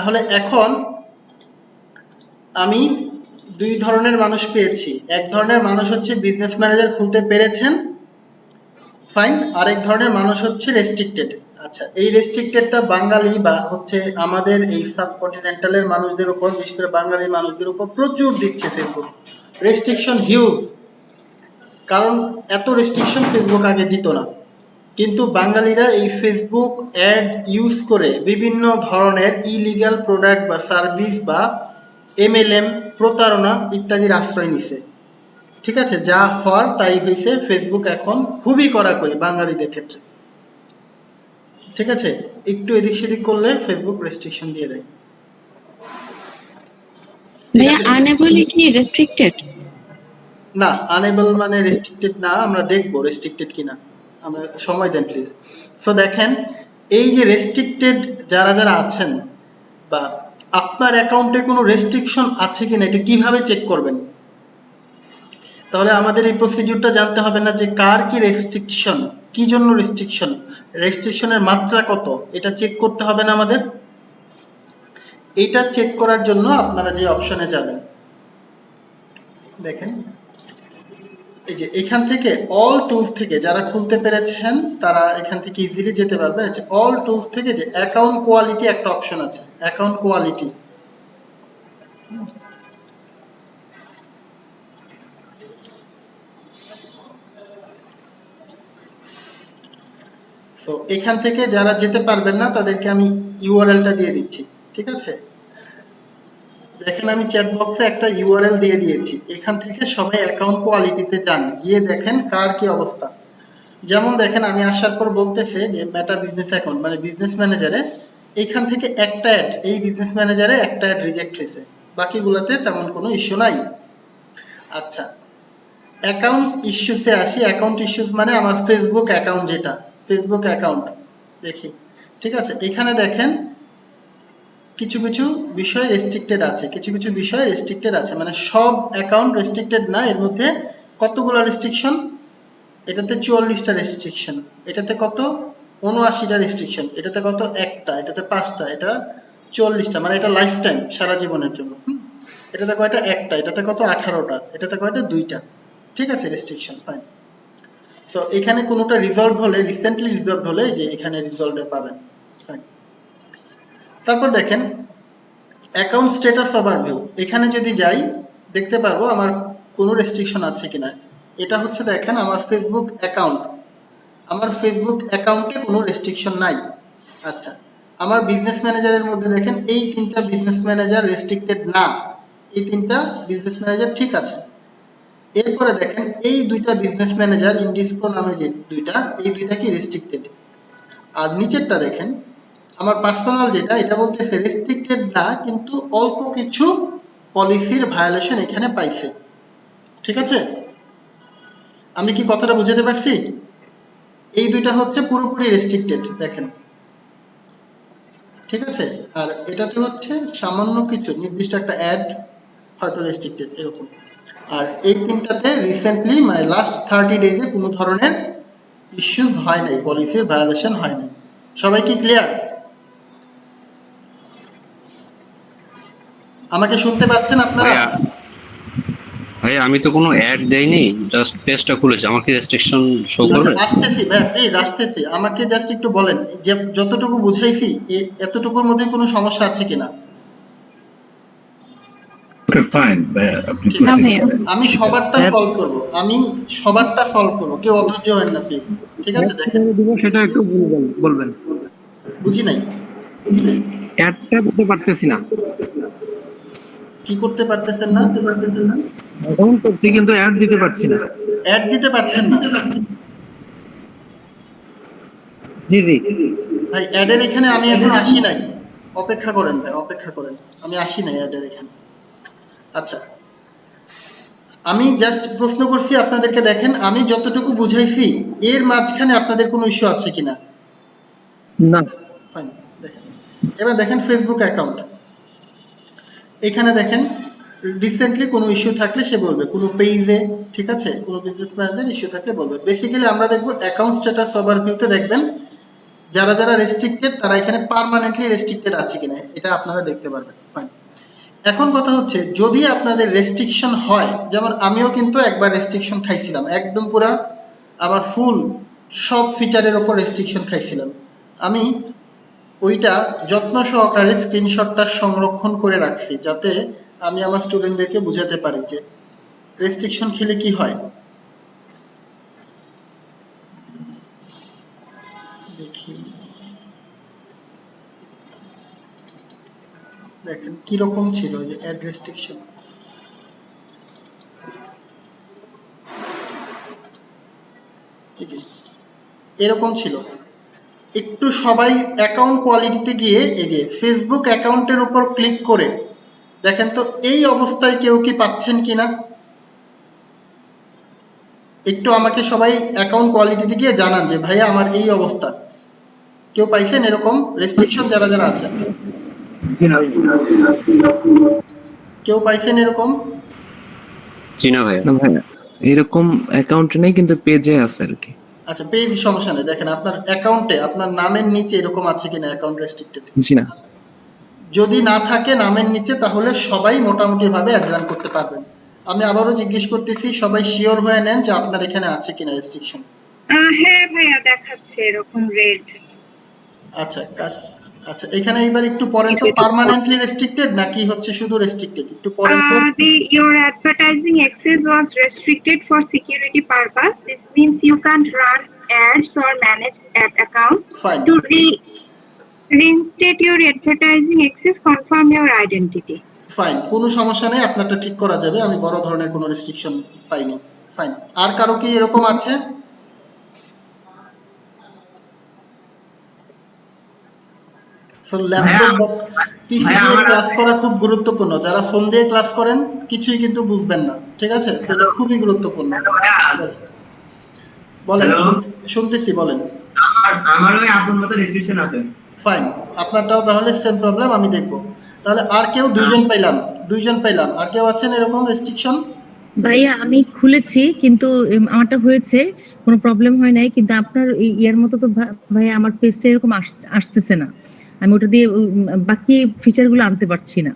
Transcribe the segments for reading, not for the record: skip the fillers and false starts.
তাহলে এখন আমি দুই ধরনের মানুষ পেয়েছি। এক ধরনের মানুষ হচ্ছে বিজনেস ম্যানেজার খুলতে পেরেছেন, ফাইন। আরেক ধরনের মানুষ হচ্ছে রেস্ট্রিক্টেড। আচ্ছা, এই রেস্ট্রিক্টেডটা বাঙালি বা হচ্ছে আমাদের এই সাবকন্টিনেন্টালের মানুষদের উপর, বিশেষ করে বাঙালি মানুষদের উপর প্রচুর দিচ্ছে ফেসবুক রেস্ট্রিকশন, হিউজ। কারণ এত রেস্ট্রিকশন ফেসবুক আগে দিত না, কিন্তু বাঙালিরা এই ফেসবুক অ্যাড ইউজ করে বিভিন্ন ধরনের ইলিগাল প্রোডাক্ট বা সার্ভিস বা এমএলএম, প্রতারণা ইত্যাদির আশ্রয় নিছে। ঠিক আছে, যা হওয়ার তাই হয়েছে। ফেসবুক এখন খুবই কড়াকড়ি বাঙালিদের ক্ষেত্রে। ঠিক আছে, একটু এদিক সেদিক করলে ফেসবুক রেস্ট্রিকশন দিয়ে দেয়। ভাইয়া আনএবল কি রেস্ট্রিক্টেড? না, আনএবল মানে রেস্ট্রিক্টেড না, আমরা দেখবো রেস্ট্রিক্টেড কিনা, আমরা সময় দেন প্লিজ। সো দেখেন, এই যে রেস্ট্রিক্টেড যারা যারা আছেন বা আপনার অ্যাকাউন্টে কোনো রেস্ট্রিকশন আছে কিনা এটা কিভাবে চেক করবেন? তাহলে আমাদের এই প্রসিডিউরটা জানতে হবে না যে কার কি রেস্ট্রিকশন, কি জন্য রেস্ট্রিকশন, রেস্ট্রিকশনের মাত্রা কত, এটা চেক করতে হবে না আমাদের? এটা চেক করার জন্য আপনারা যে অপশনে যাবেন, দেখেন এই যে এখান থেকে অল টুলস থেকে যারা খুলতে পেরেছেন তারা এখান থেকে ইজিলি যেতে পারবেন। অল টুলস থেকে যে অ্যাকাউন্ট কোয়ালিটি একটা অপশন আছে, অ্যাকাউন্ট কোয়ালিটি। সো এখান থেকে যারা যেতে পারবেন না তাদেরকে আমি ইউআরএলটা দিয়ে দিচ্ছি। ঠিক আছে, দেখেন আমি চ্যাট বক্সে একটা ইউআরএল দিয়ে দিয়েছি, এখান থেকে সবাই অ্যাকাউন্ট কোয়ালিটিতে যান, গিয়ে দেখেন কার কি অবস্থা। যেমন দেখেন আমি আসার পর বলতেছে যে মেটা বিজনেস অ্যাকাউন্ট মানে বিজনেস ম্যানেজারে এইখান থেকে একটা অ্যাড, এই বিজনেস ম্যানেজারে একটা অ্যাড রিজেক্ট হয়েছে, বাকিগুলোতে তেমন কোনো ইস্যু নাই। আচ্ছা, অ্যাকাউন্ট ইস্যুসে আসি। অ্যাকাউন্ট ইস্যুস মানে আমার ফেসবুক অ্যাকাউন্ট, যেটা ফেসবুক অ্যাকাউন্ট দেখি। ঠিক আছে, এখানে দেখেন কিছু কিছু বিষয় রেস্ট্রিক্টেড আছে, কিছু কিছু বিষয় রেস্ট্রিক্টেড আছে, মানে সব অ্যাকাউন্ট রেস্ট্রিক্টেড না। এর মধ্যে কতগুলো রেস্ট্রিকশন? এটাতে 44টা রেস্ট্রিকশন, এটাতে কত? 79টা রেস্ট্রিকশন, এটাতে কত? একটা, এটাতে 5টা, এটা 44টা, মানে এটা লাইফ টাইম, সারা জীবনের জন্য। এটাতে কয়টা? একটা, এটাতে কত? 18টা, এটাতে কয়টা? 2টা। ঠিক আছে, রেস্ট্রিকশন, ফাইন। সো এখানে কোনোটা রিজলভ হলে, রিসেন্টলি রিজলভ হলে যে এখানে রিজলভে পাবেন, ফাইন। তারপর দেখেন অ্যাকাউন্ট স্ট্যাটাস ওভারভিউ, এখানে যদি যাই দেখতে পারবো আমার কোনো রেস্ট্রিকশন আছে কিনা। এটা হচ্ছে দেখেন আমার ফেসবুক অ্যাকাউন্ট, আমার ফেসবুক অ্যাকাউন্টে কোনো রেস্ট্রিকশন নাই। আচ্ছা, আমার বিজনেস ম্যানেজারের মধ্যে দেখেন এই তিনটা বিজনেস ম্যানেজার রেস্ট্রিক্টেড না, এই তিনটা বিজনেস ম্যানেজার ঠিক আছে। এরপরে দেখেন এই দুইটা বিজনেস ম্যানেজার ইন্ডিসকো নামে যে দুইটা, এই দুইটা কি রেস্ট্রিক্টেড। আর নিচেরটা দেখেন আমার পার্সোনাল যেটা, এটা বলতেছে রেস্ট্রিক্টেড না, কিন্তু অল্প কিছু পলিসির ভায়োলেশন এখানে পাইছে। ঠিক আছে, আমি কি কথাটা বুঝাতে পারছি? এই দুইটা হচ্ছে পুরোপুরি রেস্ট্রিক্টেড দেখেন। ঠিক আছে, আর এটাতে হচ্ছে সামান্য কিছু নির্দিষ্ট একটা অ্যাড হয়তো রেস্ট্রিক্টেড এরকম। আর এই তিনটাতে রিসেন্টলি মানে লাস্ট 30 ডেজে কোনো ধরনের ইস্যুস হয় নাই, পলিসির ভায়োলেশন হয় নাই। সবাই কি ক্লিয়ার? আমাকে শুনতে পাচ্ছেন আপনারা? ভাই আমি তো কোনো অ্যাড দেইনি, জাস্ট পেজটা খুলেছি, আমার কি রেস্ট্রিকশন শো আচ্ছা, করবে? আসতেছি ভাই, প্লিজ আসতেছি, আমাকে জাস্ট একটু বলেন যে যতটুকু বুঝাইছি এতটুকুর মধ্যে কোনো সমস্যা আছে কিনা। ওকে ফাইন ভাইয়া, আপনি ঠিক আছে, ভাইয়া। আমি সবারটা সলভ করব, আমি সবারটা সলভ করব, কেউ অধৈর্য হবেন না প্লিজ। ঠিক আছে, দেখেন সেটা একটু বলবেন। বুঝি নাই অ্যাডটা দিতে পারতেছি না, কি করতে পারতেছেন না? অ্যাকাউন্ট করছি কিন্তু অ্যাড দিতে পারছি না। অ্যাড দিতে পারছেন না? জি জি। ভাই অ্যাডের এখানে আমি এখন আসি নাই, অপেক্ষা করেন ভাই, অপেক্ষা করেন, আমি আসি নাই অ্যাডের এখানে। আচ্ছা, আমি জাস্ট প্রশ্ন করছি আপনাদেরকে, দেখেন আমি যতটুকু বুঝাইছি এর মাঝখানে আপনাদের কোনো ইস্যু আছে কিনা। না। ফাইন, দেখেন এবার দেখেন ফেসবুক অ্যাকাউন্ট, এখানে দেখেন রিসেন্টলি কোনো ইস্যু থাকলে সে বলবে, কোনো পেজে, ঠিক আছে, কোনো বিজনেস ম্যানেজার ইস্যু থাকলে বলবে। বেসিক্যালি আমরা দেখবো অ্যাকাউন্ট স্ট্যাটাস ওভারভিউতে দেখবেন যারা যারা রেস্ট্রিক্টেড তারা এখানে পার্মানেন্টলি রেস্ট্রিক্টেড আছে কিনা এটা আপনারা দেখতে পারবেন। ফাইন। এখন কথা হচ্ছে যদি আপনাদের রেস্ট্রিকশন হয়, যেমন আমিও কিন্তু একবার রেস্ট্রিকশন খাইছিলাম, একদম পুরা আমার ফুল সব ফিচারের উপর রেস্ট্রিকশন খাইছিলাম। আমি ওইটা যত্ন সহকারে স্ক্রিনশটটা সংরক্ষণ করে রাখছি যাতে আমি আমার স্টুডেন্টদেরকে বুঝাতে পারি যে রেস্ট্রিকশন খেলে কি হয়। দেখি দেখেন কিরকম ছিল যে অ্যাড রেস্ট্রিকশন। এই যে এরকম ছিল। একটু সবাই অ্যাকাউন্ট কোয়ালিটিতে গিয়ে এই যে ফেসবুক অ্যাকাউন্টের উপর ক্লিক করে দেখেন তো এই অবস্থায় কেউ কি পাচ্ছেন কিনা। একটু আমাকে সবাই অ্যাকাউন্ট কোয়ালিটিতে গিয়ে জানান যে ভাইয়া আমার এই অবস্থা। কেউ পাইছেন এরকম রেস্ট্রিকশন যারা যারা আছে? কেউ পাইছেন এরকম? জি না ভাইয়া। না ভাইয়া এরকম অ্যাকাউন্ট নেই, কিন্তু পেজে আছে আর কি। আচ্ছা পেজ সমস্যা নেই। দেখেন আপনার অ্যাকাউন্টে আপনার নামের নিচে এরকম আছে কিনা অ্যাকাউন্ট রেস্ট্রিক্টেড। জি না। যদি না থাকে নামের নিচে তাহলে সবাই মোটামুটি ভাবে অ্যাড রান করতে পারবেন। আমি আবারও জিজ্ঞেস করতেছি, সবাই শিওর হয়ে নেন যে আপনার এখানে আছে কিনা রেস্ট্রিকশন। হ্যাঁ ভাইয়া দেখাচ্ছে এরকম রেড। আচ্ছা এখানে এবার একটু পড়েন তো, পার্মানেন্টলি রেস্ট্রিক্টেড নাকি হচ্ছে শুধু রেস্ট্রিক্টেড একটু পড়েন তো। Your advertising access was restricted for security purpose. This means you can't run ads or manage ad account. Fine To reinstate your advertising access, confirm your identity. Fine, কোনো সমস্যা নেই, আপনারটা ঠিক করা যাবে। আমি বড় ধরনের কোনো রেস্ট্রিকশন পাইনি। ফাইন। আর কারো কি এরকম আছে? ল্যাপটপ বা পিসি দিয়ে ক্লাস করা খুব গুরুত্বপূর্ণ। যারা ফোন দিয়ে ক্লাস করেন কিছুই কিন্তু বুঝবেন না, ঠিক আছে? সেটা খুবই গুরুত্বপূর্ণ। বলেন, শুনতেছি, বলেন। আমার ওই আপনার মতো রেস্ট্রিকশন আছে। ফাইন, আপনারটাও তাহলে সেম প্রবলেম, আমি দেখব। তাহলে আর কেউ? দুইজন পাইলাম। আর কেউ আছেন এরকম রেস্ট্রিকশন? ভাইয়া আমি খুলেছি কিন্তু আমারটা হয়েছে, কোনো প্রবলেম হয় নাই, কিন্তু আপনার ইয়ার মতো তো ভাইয়া আমার পেজটা এরকম আসতেছে না। আমি ওটা দিয়ে বাকি ফিচার গুলো আনতে পারছি না।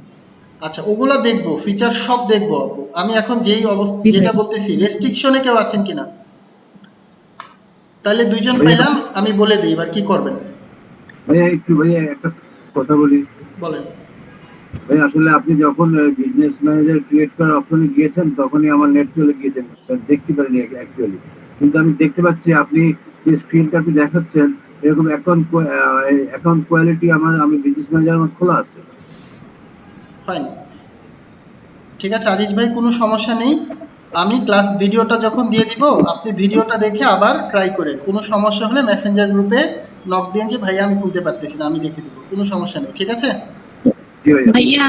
আচ্ছা ওগুলা দেখবো, ফিচার সব দেখবো আপু। আমি এখন যেই অবস্থা যেটা বলতেছি, রেস্ট্রিকশনে কেউ আছেন কিনা? তাহলে দুইজন পাইলাম, আমি বলে দিই এবার কি করবেন। ভাইয়া একটা কথা বলি। বলেন। ভাই আসলে আপনি যখন বিজনেস ম্যানেজার ক্রিয়েট করার অপশনে গিয়েছেন তখনই আমার নেট চলে গিয়েছেন, দেখতে পারিনি অ্যাকচুয়ালি। কিন্তু আমি দেখতে পাচ্ছি আপনি যে স্ক্রিনটা আপনি দেখাচ্ছেন এরকম অ্যাকাউন্ট কোয়ালিটি আমি বিজনেস ম্যানেজার আমার খোলা আছে। ফাইন, ঠিক আছে আজিজ ভাই, কোনো সমস্যা নেই। আমি ক্লাস ভিডিওটা যখন দিয়ে দিব আপনি ভিডিওটা দেখে আবার ট্রাই করেন। কোনো সমস্যা হলে মেসেঞ্জার গ্রুপে নক দেন যে ভাইয়া আমি খুলতে পারতেছি না, আমি দেখে দিব, কোনো সমস্যা নেই, ঠিক আছে? ভাইয়া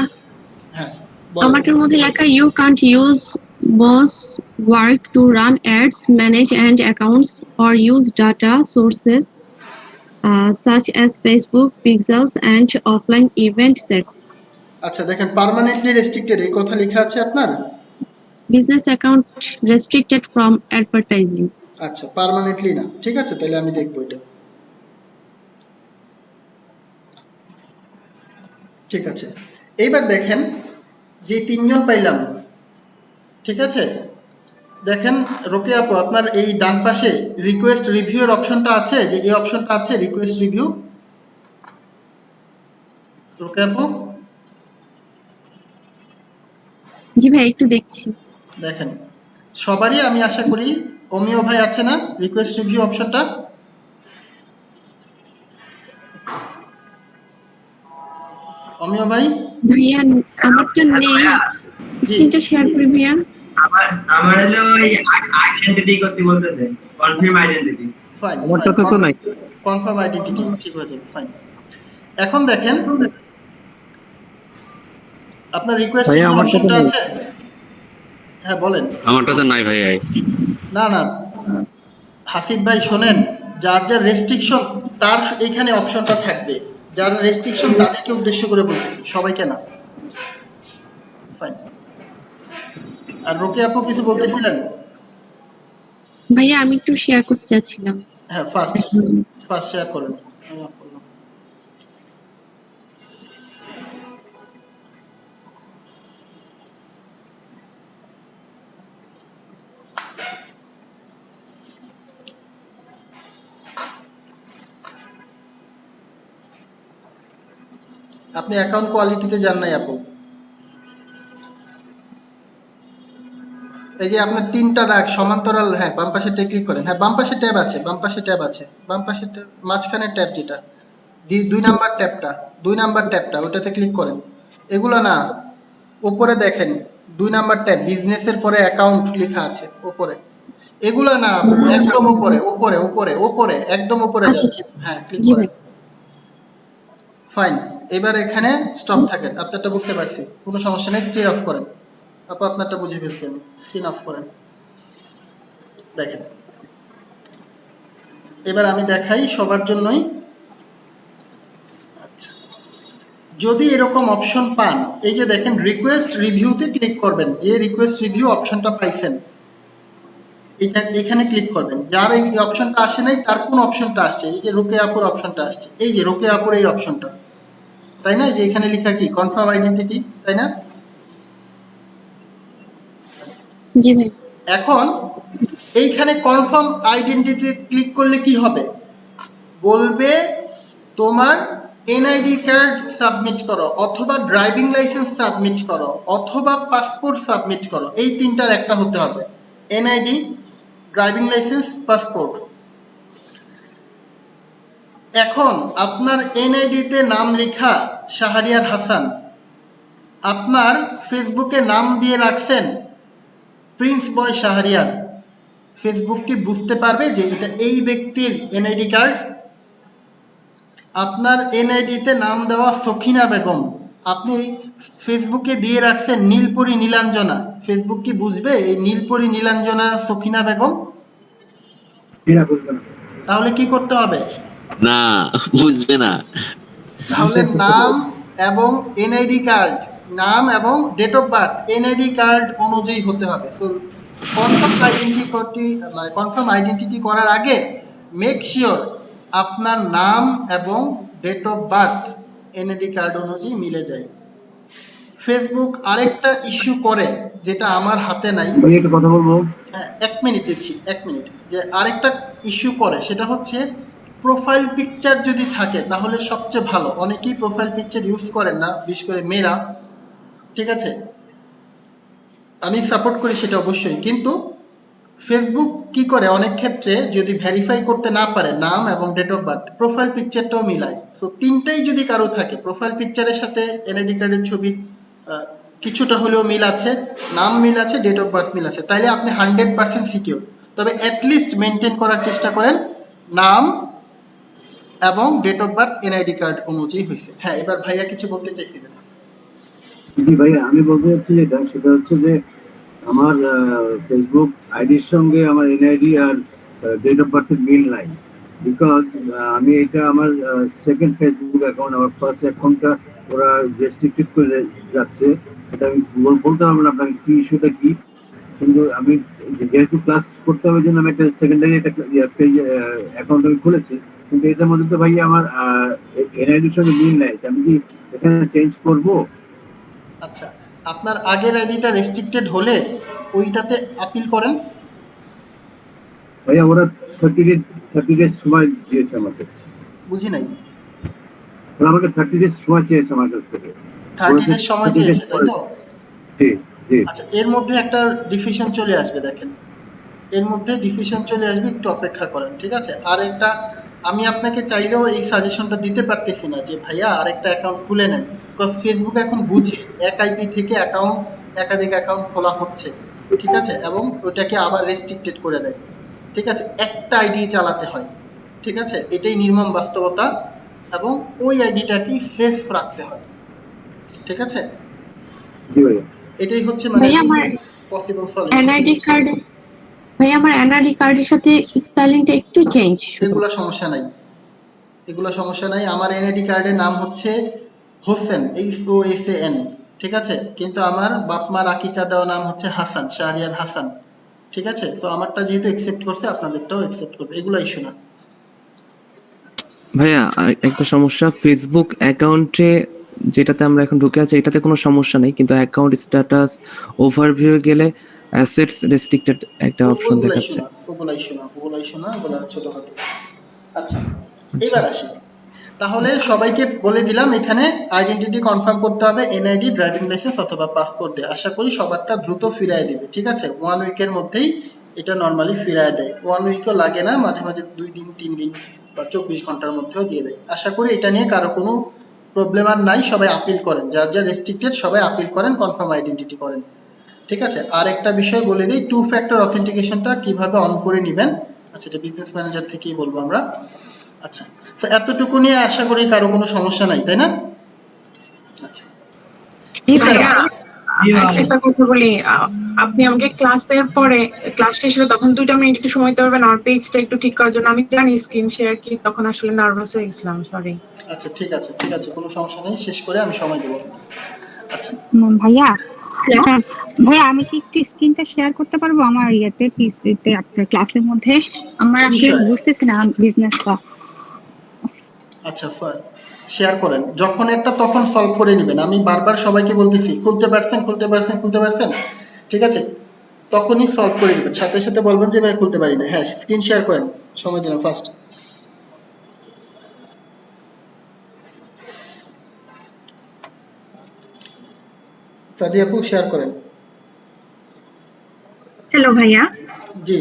হ্যাঁ আমাদের মধ্যে লেখা you can't use boss work to run ads, manage and accounts or use data sources such as Facebook, pixels and offline event sets. আচ্ছা দেখেন পার্মানেন্টলি রেস্ট্রিক্টেড এই কথা লেখা আছে আপনার। Business account restricted from advertising. আচ্ছা পার্মানেন্টলি না, ঠিক আছে, তাহলে আমি দেখবো এটা। ঠিক আছে, এইবার দেখেন যে তিনজন পাইলাম, ঠিক আছে? দেখেন রোকেয়া আপু আপনার এই ডান পাশে রিকোয়েস্ট রিভিউ এর অপশনটা আছে, যে এই অপশনটা আছে রিকোয়েস্ট রিভিউ। রোকেয়া আপু জি ভাই একটু দেখছি। দেখেন সবারই আমি আশা করি, অমিয় ভাই আছে না রিকোয়েস্ট রিভিউ অপশনটা? অমিয় ভাই? ভাইয়া আমারটা নেই, স্ক্রিনটা শেয়ার করি ভাইয়া। আমার হলো ওই আইডেন্টিটি করতে বলতেছে, কনফার্ম আইডেন্টিটি। ফাইন, আমারটা তো নাই। কনফার্ম আইডেন্টিটি ঠিক হয়ে যাবে। ফাইন, এখন দেখেন আপনার রিকোয়েস্ট ভাইয়া আমারটা তো অপশনটা নেই। আছে? হ্যাঁ বলেন। আমারটা তো নাই ভাই। না না হাসিব ভাই শোনেন, যার যার রেস্ট্রিকশন তার এইখানে অপশনটা থাকবে। যার রেস্ট্রিকশন তাদেরকে উদ্দেশ্য করে বলতেছি, সবাইকে না। ফাইন। আর রোকে আপু কিছু বলতেছিলেন? ভাইয়া আমি একটু শেয়ার করতে চাচ্ছিলাম। হ্যাঁ ফার্স্ট শেয়ার করেন। মাফ করলাম। আপনি অ্যাকাউন্ট কোয়ালিটিতে যান নাই আপু। এই যে আপনার তিনটা দাগ সমান্তরাল, হ্যাঁ বাম পাশেরটা ক্লিক করেন। হ্যাঁ বাম পাশে ট্যাব আছে, বাম পাশে ট্যাব আছে, বাম পাশে মাঝখানে ট্যাব যেটা দুই নাম্বার ট্যাবটা, ওটাতে ক্লিক করেন। এগুলো না, উপরে দেখেন 2 নাম্বার ট্যাব বিজনেসের পরে অ্যাকাউন্ট লেখা আছে উপরে। এগুলো না আপু, একদম উপরে উপরে উপরে উপরে একদম উপরে আচ্ছা যান। আচ্ছা, হ্যাঁ ক্লিক জি করেন। ভাই। ফাইন, এবার এখানে স্টপ থাকেন। আপনারটা বুঝতে পারছি, কোনো সমস্যা নেই। স্ক্রিন অফ করেন আপু, আপনারটা বুঝে ফেলছি আমি। স্ক্রিন অফ করেন, দেখেন। এবার আমি দেখাই সবার জন্যই। আচ্ছা, যদি এরকম অপশন পান, এই যে দেখেন রিকোয়েস্ট রিভিউতে ক্লিক করবেন। যে রিকোয়েস্ট রিভিউ অপশনটা পাইছেন এটা এখানে ক্লিক করবেন। যার এই অপশনটা আসে নাই তার কোন অপশনটা আসছে? এই যে রোকেয়া আপুর অপশনটা আসছে, এই যে রোকেয়া আপুর এই অপশনটা, তাই না? এই যে এখানে লেখা কি কনফার্ম আইডেন্টিটি, তাই না? জি ভাই। এখন এইখানে কনফার্ম আইডেন্টিটি ক্লিক করলে কি হবে? বলবে তোমার এনআইডি কার্ড সাবমিট করো, অথবা ড্রাইভিং লাইসেন্স সাবমিট করো, অথবা পাসপোর্ট সাবমিট করো। এই তিনটার একটা হতে হবে, এনআইডি, ড্রাইভিং লাইসেন্স, পাসপোর্ট। এখন আপনার এনআইডি তে নাম লেখা শাহরিয়ার হাসান, আপনার ফেসবুকে নাম দিয়ে রাখছেন প্রিন্স বয় শাহরিয়ার। ফেসবুক কি বুঝতে পারবে যে এটা এই ব্যক্তির এনআইডি কার্ড? আপনার এনআইডি তে নাম দেওয়া সখিনা বেগম, আপনি ফেসবুকে দিয়ে রাখছেন নীলপরি নীলাঞ্জনা। ফেসবুক কি বুঝবে এই নীলপরি নীলাঞ্জনা সখিনা বেগম? তাহলে কি করতে হবে? না, বুঝবে না। তাহলে নাম এবং এনআইডি কার্ড, নাম এবং date of birth NID card অনুযায়ী হতে হবে। সো কনফার্ম আইডেন্টিটি করার আগে মেক শিওর আপনার নাম এবং date of birth NID card অনুযায়ী মিলে যায়। ফেসবুক আরেকটা ইস্যু করে যেটা আমার হাতে নাই। ভাই একটা কথা বলবো। হ্যাঁ, 1 মিনিট দিচ্ছি, 1 মিনিট। যে আরেকটা ইস্যু করে সেটা হচ্ছে প্রোফাইল পিকচার যদি থাকে তাহলে সবচেয়ে ভালো। অনেকেই প্রোফাইল পিকচার ইউজ করেন না, বিশেষ করে মেয়েরা, ঠিক আছে? আমি সাপোর্ট করি সেটা অবশ্যই, কিন্তু ফেসবুক কি করে অনেক ক্ষেত্রে যদি ভেরিফাই করতে না পারে নাম এবং ডেট অফ বার্থ, প্রোফাইল পিকচারটাও মিলায়। সো তিনটাই যদি কারো থাকে, প্রোফাইল পিকচারের সাথে এনআইডি কার্ডের ছবি কিছুটা হলেও মিল আছে, নাম মিল আছে, ডেট অফ বার্থ মিল আছে, তাইলে আপনি 100% সিকিউর। তবে অ্যাটলিস্ট মেনটেন করার চেষ্টা করেন নাম এবং date of birth NID card অনুযায়ী হয়েছে। হ্যাঁ, এবার ভাইয়া কিছু বলতে চাইছিলেন। জি ভাইয়া, আমি বলতে চাচ্ছি সেটা হচ্ছে যে আমার ফেসবুক আইডির সঙ্গে আমার এনআইডি আর ডেট অফ বার্থের মিল নাই। বিকজ আমি এটা আমার সেকেন্ড ফেসবুক অ্যাকাউন্ট, আমার ফার্স্ট অ্যাকাউন্টটা ওরা রেস্ট্রিক্টেড করে যাচ্ছে। এটা আমি বলতে পারবো না আপনাকে কি ইস্যুটা কি, কিন্তু আমি যেহেতু ক্লাস করতে হবে জন্য আমি একটা সেকেন্ডারি একটা পেজ অ্যাকাউন্ট আমি খুলেছি, কিন্তু এটার মধ্যে তো ভাই আমার এনআইডির সঙ্গে মিল নাই। আমি কি এখানে চেঞ্জ করবো? আচ্ছা, আপনার আগের আইডিটা রেস্ট্রিক্টেড হলে ওইটাতে আপিল করেন। ভাইয়া ওরা 30 ডেজ সময় দিয়েছে আমাকে। বুঝি নাই। ওরা আমাকে 30 ডেজ সময় চেয়েছে আমার কাছ থেকে। 30 ডেজ সময় চেয়েছে, তাই তো? জি জি। আচ্ছা, এর মধ্যে একটা ডিসিশন চলে আসবে, দেখেন এর মধ্যে ডিসিশন চলে আসবে, একটু অপেক্ষা করেন, ঠিক আছে? আর একটা আমি আপনাকে চাইলেও এই সাজেশনটা দিতে পারতেছি না যে ভাইয়া আরেকটা অ্যাকাউন্ট খুলে নেন, বিকজ ফেসবুক এখন বুঝে এক আইপি থেকে একাধিক অ্যাকাউন্ট খোলা হচ্ছে, ঠিক আছে? এবং ওটাকে আবার রেস্ট্রিক্টেড করে দেয়, ঠিক আছে? একটা আইডি চালাতে হয়, ঠিক আছে? এটাই নির্মম বাস্তবতা, এবং ওই আইডিটাকেই সেফ রাখতে হয়, ঠিক আছে? জি ভাইয়া। এটাই হচ্ছে মানে ভাইয়া আমার পসিবল সলিউশন। এনআইডি কার্ডে, ভাইয়া আমার এনআইডি কার্ডের সাথে স্পেলিংটা একটু চেঞ্জ। এগুলো সমস্যা নাই, এগুলো সমস্যা নাই। আমার এনআইডি কার্ডের নাম হচ্ছে হোসেন, HOSAN, ঠিক আছে? কিন্তু আমার বাপ মার আকিকা দেওয়া নাম হচ্ছে হাসান, শাহরিয়ার হাসান, ঠিক আছে? সো আমারটা যেহেতু অ্যাকসেপ্ট করছে আপনাদেরটাও অ্যাকসেপ্ট করবে, এগুলো ইস্যু না। ভাইয়া আর একটা সমস্যা, ফেসবুক অ্যাকাউন্টে যেটাতে আমরা এখন ঢুকে আছি এটাতে কোনো সমস্যা নেই, কিন্তু অ্যাকাউন্ট স্ট্যাটাস ওভারভিউ গেলে অ্যাসেটস রেস্ট্রিক্টেড একটা অপশন দেখাচ্ছে। ওগুলাই শোনা ওগুলা ছোটখাটো। আচ্ছা, এবার আসি। তাহলে সবাইকে বলে দিলাম এখানে আইডেন্টিটি কনফার্ম করতে হবে এনআইডি, ড্রাইভিং লাইসেন্স অথবা পাসপোর্ট দিয়ে। আশা করি সবারটা দ্রুত ফিরায় দিবে, ঠিক আছে? 1 উইকের মধ্যেই এটা নরমালি ফিরায় দেয়। 1 উইকও লাগে না, মাঝে মাঝে 2 দিন 3 দিন বা 24 ঘন্টার মধ্যেও দিয়ে দেয়। আশা করি এটা নিয়ে কারো কোনো প্রবলেম আর নাই। সবাই আপিল করেন, যার যা রেস্ট্রিক্টেড সবাই আপিল করেন, কনফার্ম আইডেন্টিটি করেন, ঠিক আছে? আর একটা বিষয় বলে দিই, 2 ফ্যাক্টর অথেন্টিকেশনটা কিভাবে অন করে নেবেন। আচ্ছা, এটা বিজনেস ম্যানেজার থেকেই বলবো আমরা। আচ্ছা, তো এতটুকু নিয়ে আশা করি কারো কোনো সমস্যা নাই, তাই না? আচ্ছা, ভাইয়া একটা কথা বলি, আপনি আমাকে ক্লাসের পরে ক্লাস শেষ হলে তখন 2টা মিনিট একটু সময় দিতে পারবেন আমার পেজটা একটু ঠিক করার জন্য? আমি জানি স্ক্রিন শেয়ার কি, তখন আসলে নার্ভাস হয়ে গেছিলাম, সরি। আচ্ছা, ঠিক আছে, ঠিক আছে, কোনো সমস্যা নেই, শেষ করে আমি সময় দেবো। আচ্ছা ভাইয়া, ভাইয়া আমি কি একটু স্ক্রিনটা শেয়ার করতে পারবো আমার ইয়েতে পিসিতে আপনার ক্লাসের মধ্যে? আমার আসলে বুঝতেছি না বিজনেসটা। আচ্ছা, শেয়ার করেন, যখন একটা তখন সলভ করে নেবেন। আমি বারবার সবাইকে বলতেছি খুলতে পারছেন, ঠিক আছে? তখনই সলভ করে নেবেন, সাথে সাথে বলবেন যে ভাই খুলতে পারি না। হ্যাঁ, স্ক্রিন শেয়ার করেন, সময় দিলাম ফার্স্ট। সাদিয়া আপু শেয়ার করেন। হ্যালো ভাইয়া, জি,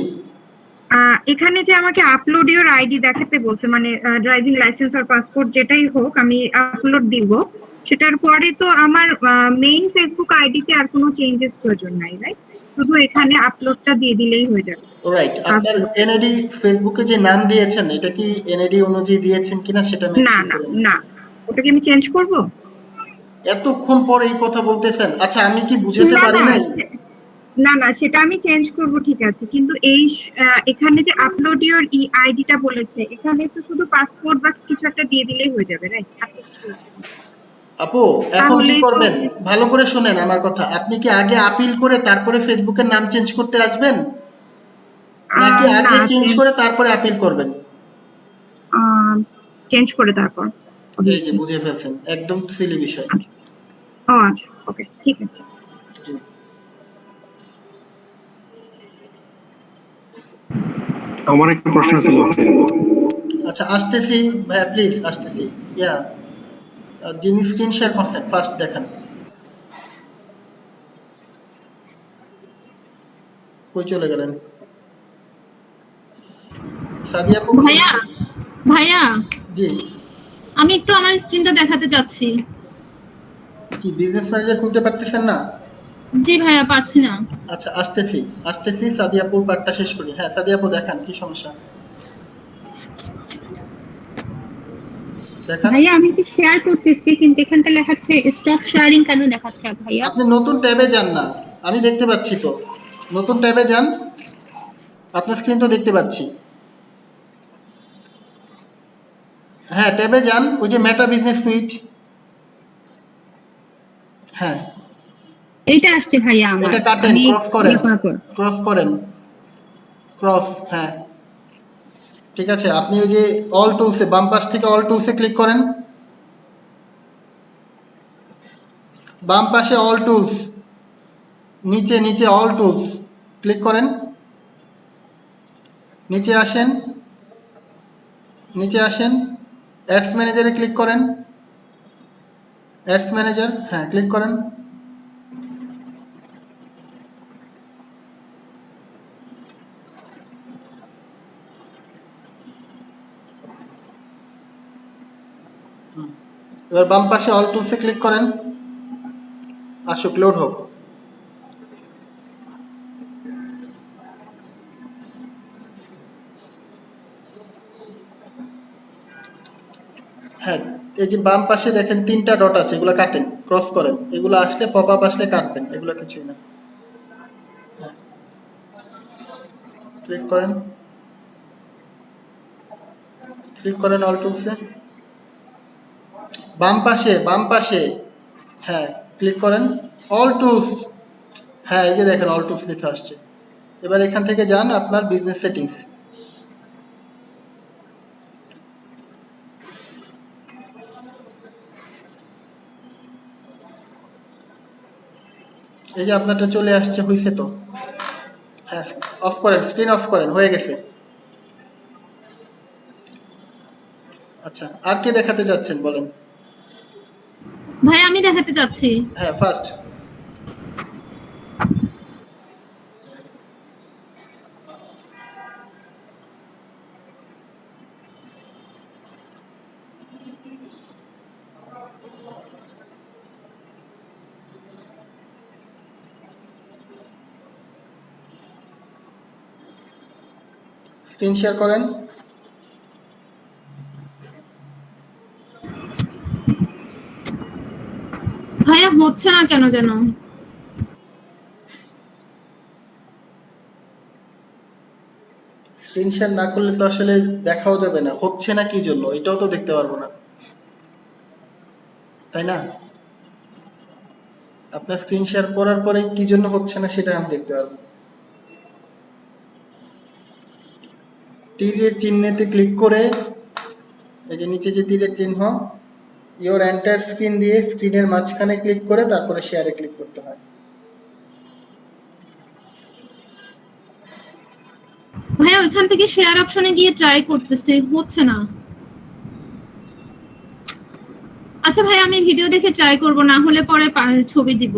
এখানে যে আমাকে আপলোড ইওর আইডি দেখাতে বলছে, মানে ড্রাইভিং লাইসেন্স আর পাসপোর্ট যেটাই হোক আমি আপলোড দিব, সেটার পরে তো আমার মেইন ফেসবুক আইডিতে আর কোনো চেঞ্জেস প্রয়োজন নাই, রাইট? শুধু এখানে আপলোডটা দিয়ে দিলেই হয়ে যাবে। রাইট। আপনার এনআইডি ফেসবুকে যে নাম দিয়েছেন এটা কি এনআইডি অনুযায়ী দিয়েছেন কিনা সেটা না না না, ওটা কি আমি চেঞ্জ করব? এতক্ষণ পর এই কথা বলতেছেন? আচ্ছা, আমি কি বুঝাতে পারি নাই? না না, সেটা আমি চেঞ্জ করব, ঠিক আছে, কিন্তু এই এখানে যে আপলোড ইওর আইডিটা বলেছে, এখানে তো শুধু পাসপোর্ট বা কিছু একটা দিয়ে দিলেই হয়ে যাবে, রাইট? আপু এখন কি করবেন, ভালো করে শুনেন আমার কথা। আপনি কি আগে আপিল করে তারপরে ফেসবুকের নাম চেঞ্জ করতে আসবেন, নাকি আগে চেঞ্জ করে তারপরে আপিল করবেন? চেঞ্জ করে তারপর। এই যে বুঝে ফেলছেন, একদম সিলি বিষয়। ও আচ্ছা, ওকে, ঠিক আছে। আমার একটা প্রশ্ন ছিল। আচ্ছা, আসতেছি ভাইয়া, প্লিজ আসতেছি। ইয়া, যিনি স্ক্রিন শেয়ার করছেন ফার্স্ট দেখান। কই চলে গেলেন? সাদিয়া আপু। ভাইয়া ভাইয়া, জি, আমি একটু আমার স্ক্রিনটা দেখাতে চাচ্ছি। কি বিজনেস ম্যানেজার খুলতে পারতেছেন না? জি ভাইয়া, পারছি না। আচ্ছা, আসতেছি সাদিয়া আপুর পার্টটা শেষ করি। হ্যাঁ সাদিয়া আপু দেখান, কি সমস্যা দেখান। ভাইয়া আমি কি শেয়ার করতেছি, কিন্তু এখানটা লেখাচ্ছে স্টক শেয়ারিং কেন দেখাচ্ছে ভাইয়া? আপনি নতুন ট্যাবে যান না, আমি দেখতে পাচ্ছি তো। নতুন ট্যাবে যান, আপনার স্ক্রিন তো দেখতে পাচ্ছি। হ্যাঁ, ট্যাবে যান, ওই যে মেটা বিজনেস সুইট। হ্যাঁ, এইটা আসছে ভাইয়া আমার। এটা কাটেন, ক্রস করেন। হ্যাঁ, ঠিক আছে। আপনি ওই যে অল টুলসে, বাম পাশ থেকে অল টুলসে ক্লিক করেন। বাম পাশে অল টুলস, নিচে অল টুলস ক্লিক করেন। নিচে আসেন, অ্যাডস ম্যানেজারে ক্লিক করেন। অ্যাডস ম্যানেজার, হ্যাঁ ক্লিক করেন। এবার বাম পাশে অল টুলসে ক্লিক করেন। আসুক, লোড হোক। হ্যাঁ, এই যে বাম পাশে দেখেন 3টা ডট আছে, এগুলো কাটেন, ক্রস করেন। এগুলো আসলে পপ আপ আসলে কাটবেন, এগুলো কিছুই না। ক্লিক করেন অল টুলসে। বাম পাশে হ্যাঁ ক্লিক করেন অল টুলস। হ্যাঁ, এই যে দেখেন অল টুলস লেখা আসছে। এবার এখান থেকে যান আপনার বিজনেস সেটিংস। এই যে আপনারটা চলে আসছে, হয়েছে তো? হ্যাঁ, অফ করেন, স্ক্রিন অফ করেন, হয়ে গেছে। আচ্ছা, আর কি দেখাতে যাচ্ছেন বলেন? ভাই আমি দেখাতে চাচ্ছি। হ্যাঁ, ফার্স্ট। স্ক্রিন শেয়ার করেন। ভাইয়া হচ্ছে না কেন যেন। স্ক্রিন শেয়ার না করলে তো আসলে দেখাও যাবে না, হচ্ছে না কি জন্য এটাও তো দেখতে পারবো না, তাই না? আপনার স্ক্রিন শেয়ার করার পরে কি জন্য হচ্ছে না সেটা আমি দেখতে পারবো। তীরের চিহ্নেতে ক্লিক করে, এই যে নিচে যে তীরের চিহ্ন, ইওর এন্টায়ার স্ক্রিন দিয়ে স্ক্রিনের মাঝখানে ক্লিক করে তারপরে শেয়ারে ক্লিক করতে হয়। ভাইয়া ওইখান থেকে শেয়ার অপশনে গিয়ে ট্রাই করতেছি, হচ্ছে না। আচ্ছা ভাই আমি ভিডিও দেখে ট্রাই করব, না হলে পরে ছবি দিব।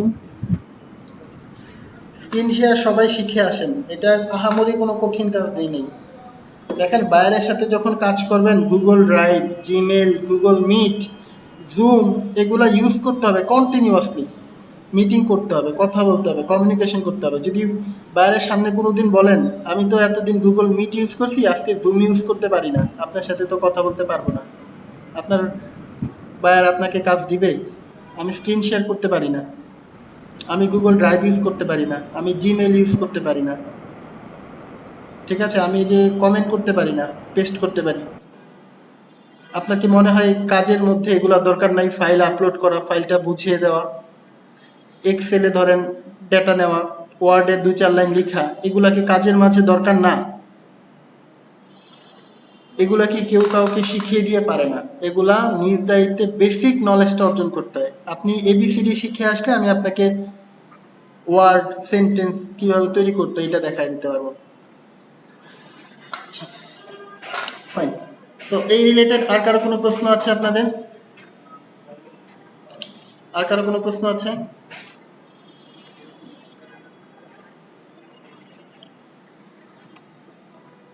স্ক্রিন শেয়ার সবাই শিখে আসেন, এটা আহামরি কোনো কঠিন কাজ নেই। দেখেন বাইরের সাথে যখন কাজ করবেন, Google Drive, Gmail, Google Meet, Zoom, এগুলা ইউজ করতে হবে কন্টিনিউয়াসলি। মিটিং করতে হবে, কথা বলতে হবে, কমিউনিকেশন করতে হবে। যদি বাইরের সামনে কোনোদিন বলেন আমি তো এতদিন গুগল মিট ইউজ করছি, আজকে জুম ইউজ করতে পারি না, আপনার সাথে তো কথা বলতে পারবো না, আপনার বায়ার আপনাকে কাজ দিবে? আমি স্ক্রিন শেয়ার করতে পারি না, আমি গুগল ড্রাইভ ইউজ করতে পারি না, আমি জিমেল ইউজ করতে পারি না, ঠিক আছে, আমি যে কমেন্ট করতে পারি না, পেস্ট করতে পারি। আপনার কি মনে হয় কাজের মধ্যে এগুলা দরকার নাই? ফাইল আপলোড করা, ফাইলটা বুঝিয়ে দেওয়া, এক্সেলে ধরেন ডেটা নেওয়া, ওয়ার্ডে 2-4 লাইন লেখা, এগুলা কি কাজের মাঝে দরকার না? এগুলা কি কেউ কাউকে শিখিয়ে দিয়ে পারে না, এগুলা নিজ দায়িত্বে বেসিক নলেজটা অর্জন করতে হয়। আপনি এবিসিডি শিখে আসলে আমি আপনাকে ওয়ার্ড সেন্টেন্স কিভাবে তৈরি করতে এটা দেখায় দিতে পারবো। আচ্ছা, ফাইন। সো এই রিলেটেড আর কারো কোনো প্রশ্ন আছে আপনাদের? আর কারো কোনো প্রশ্ন আছে?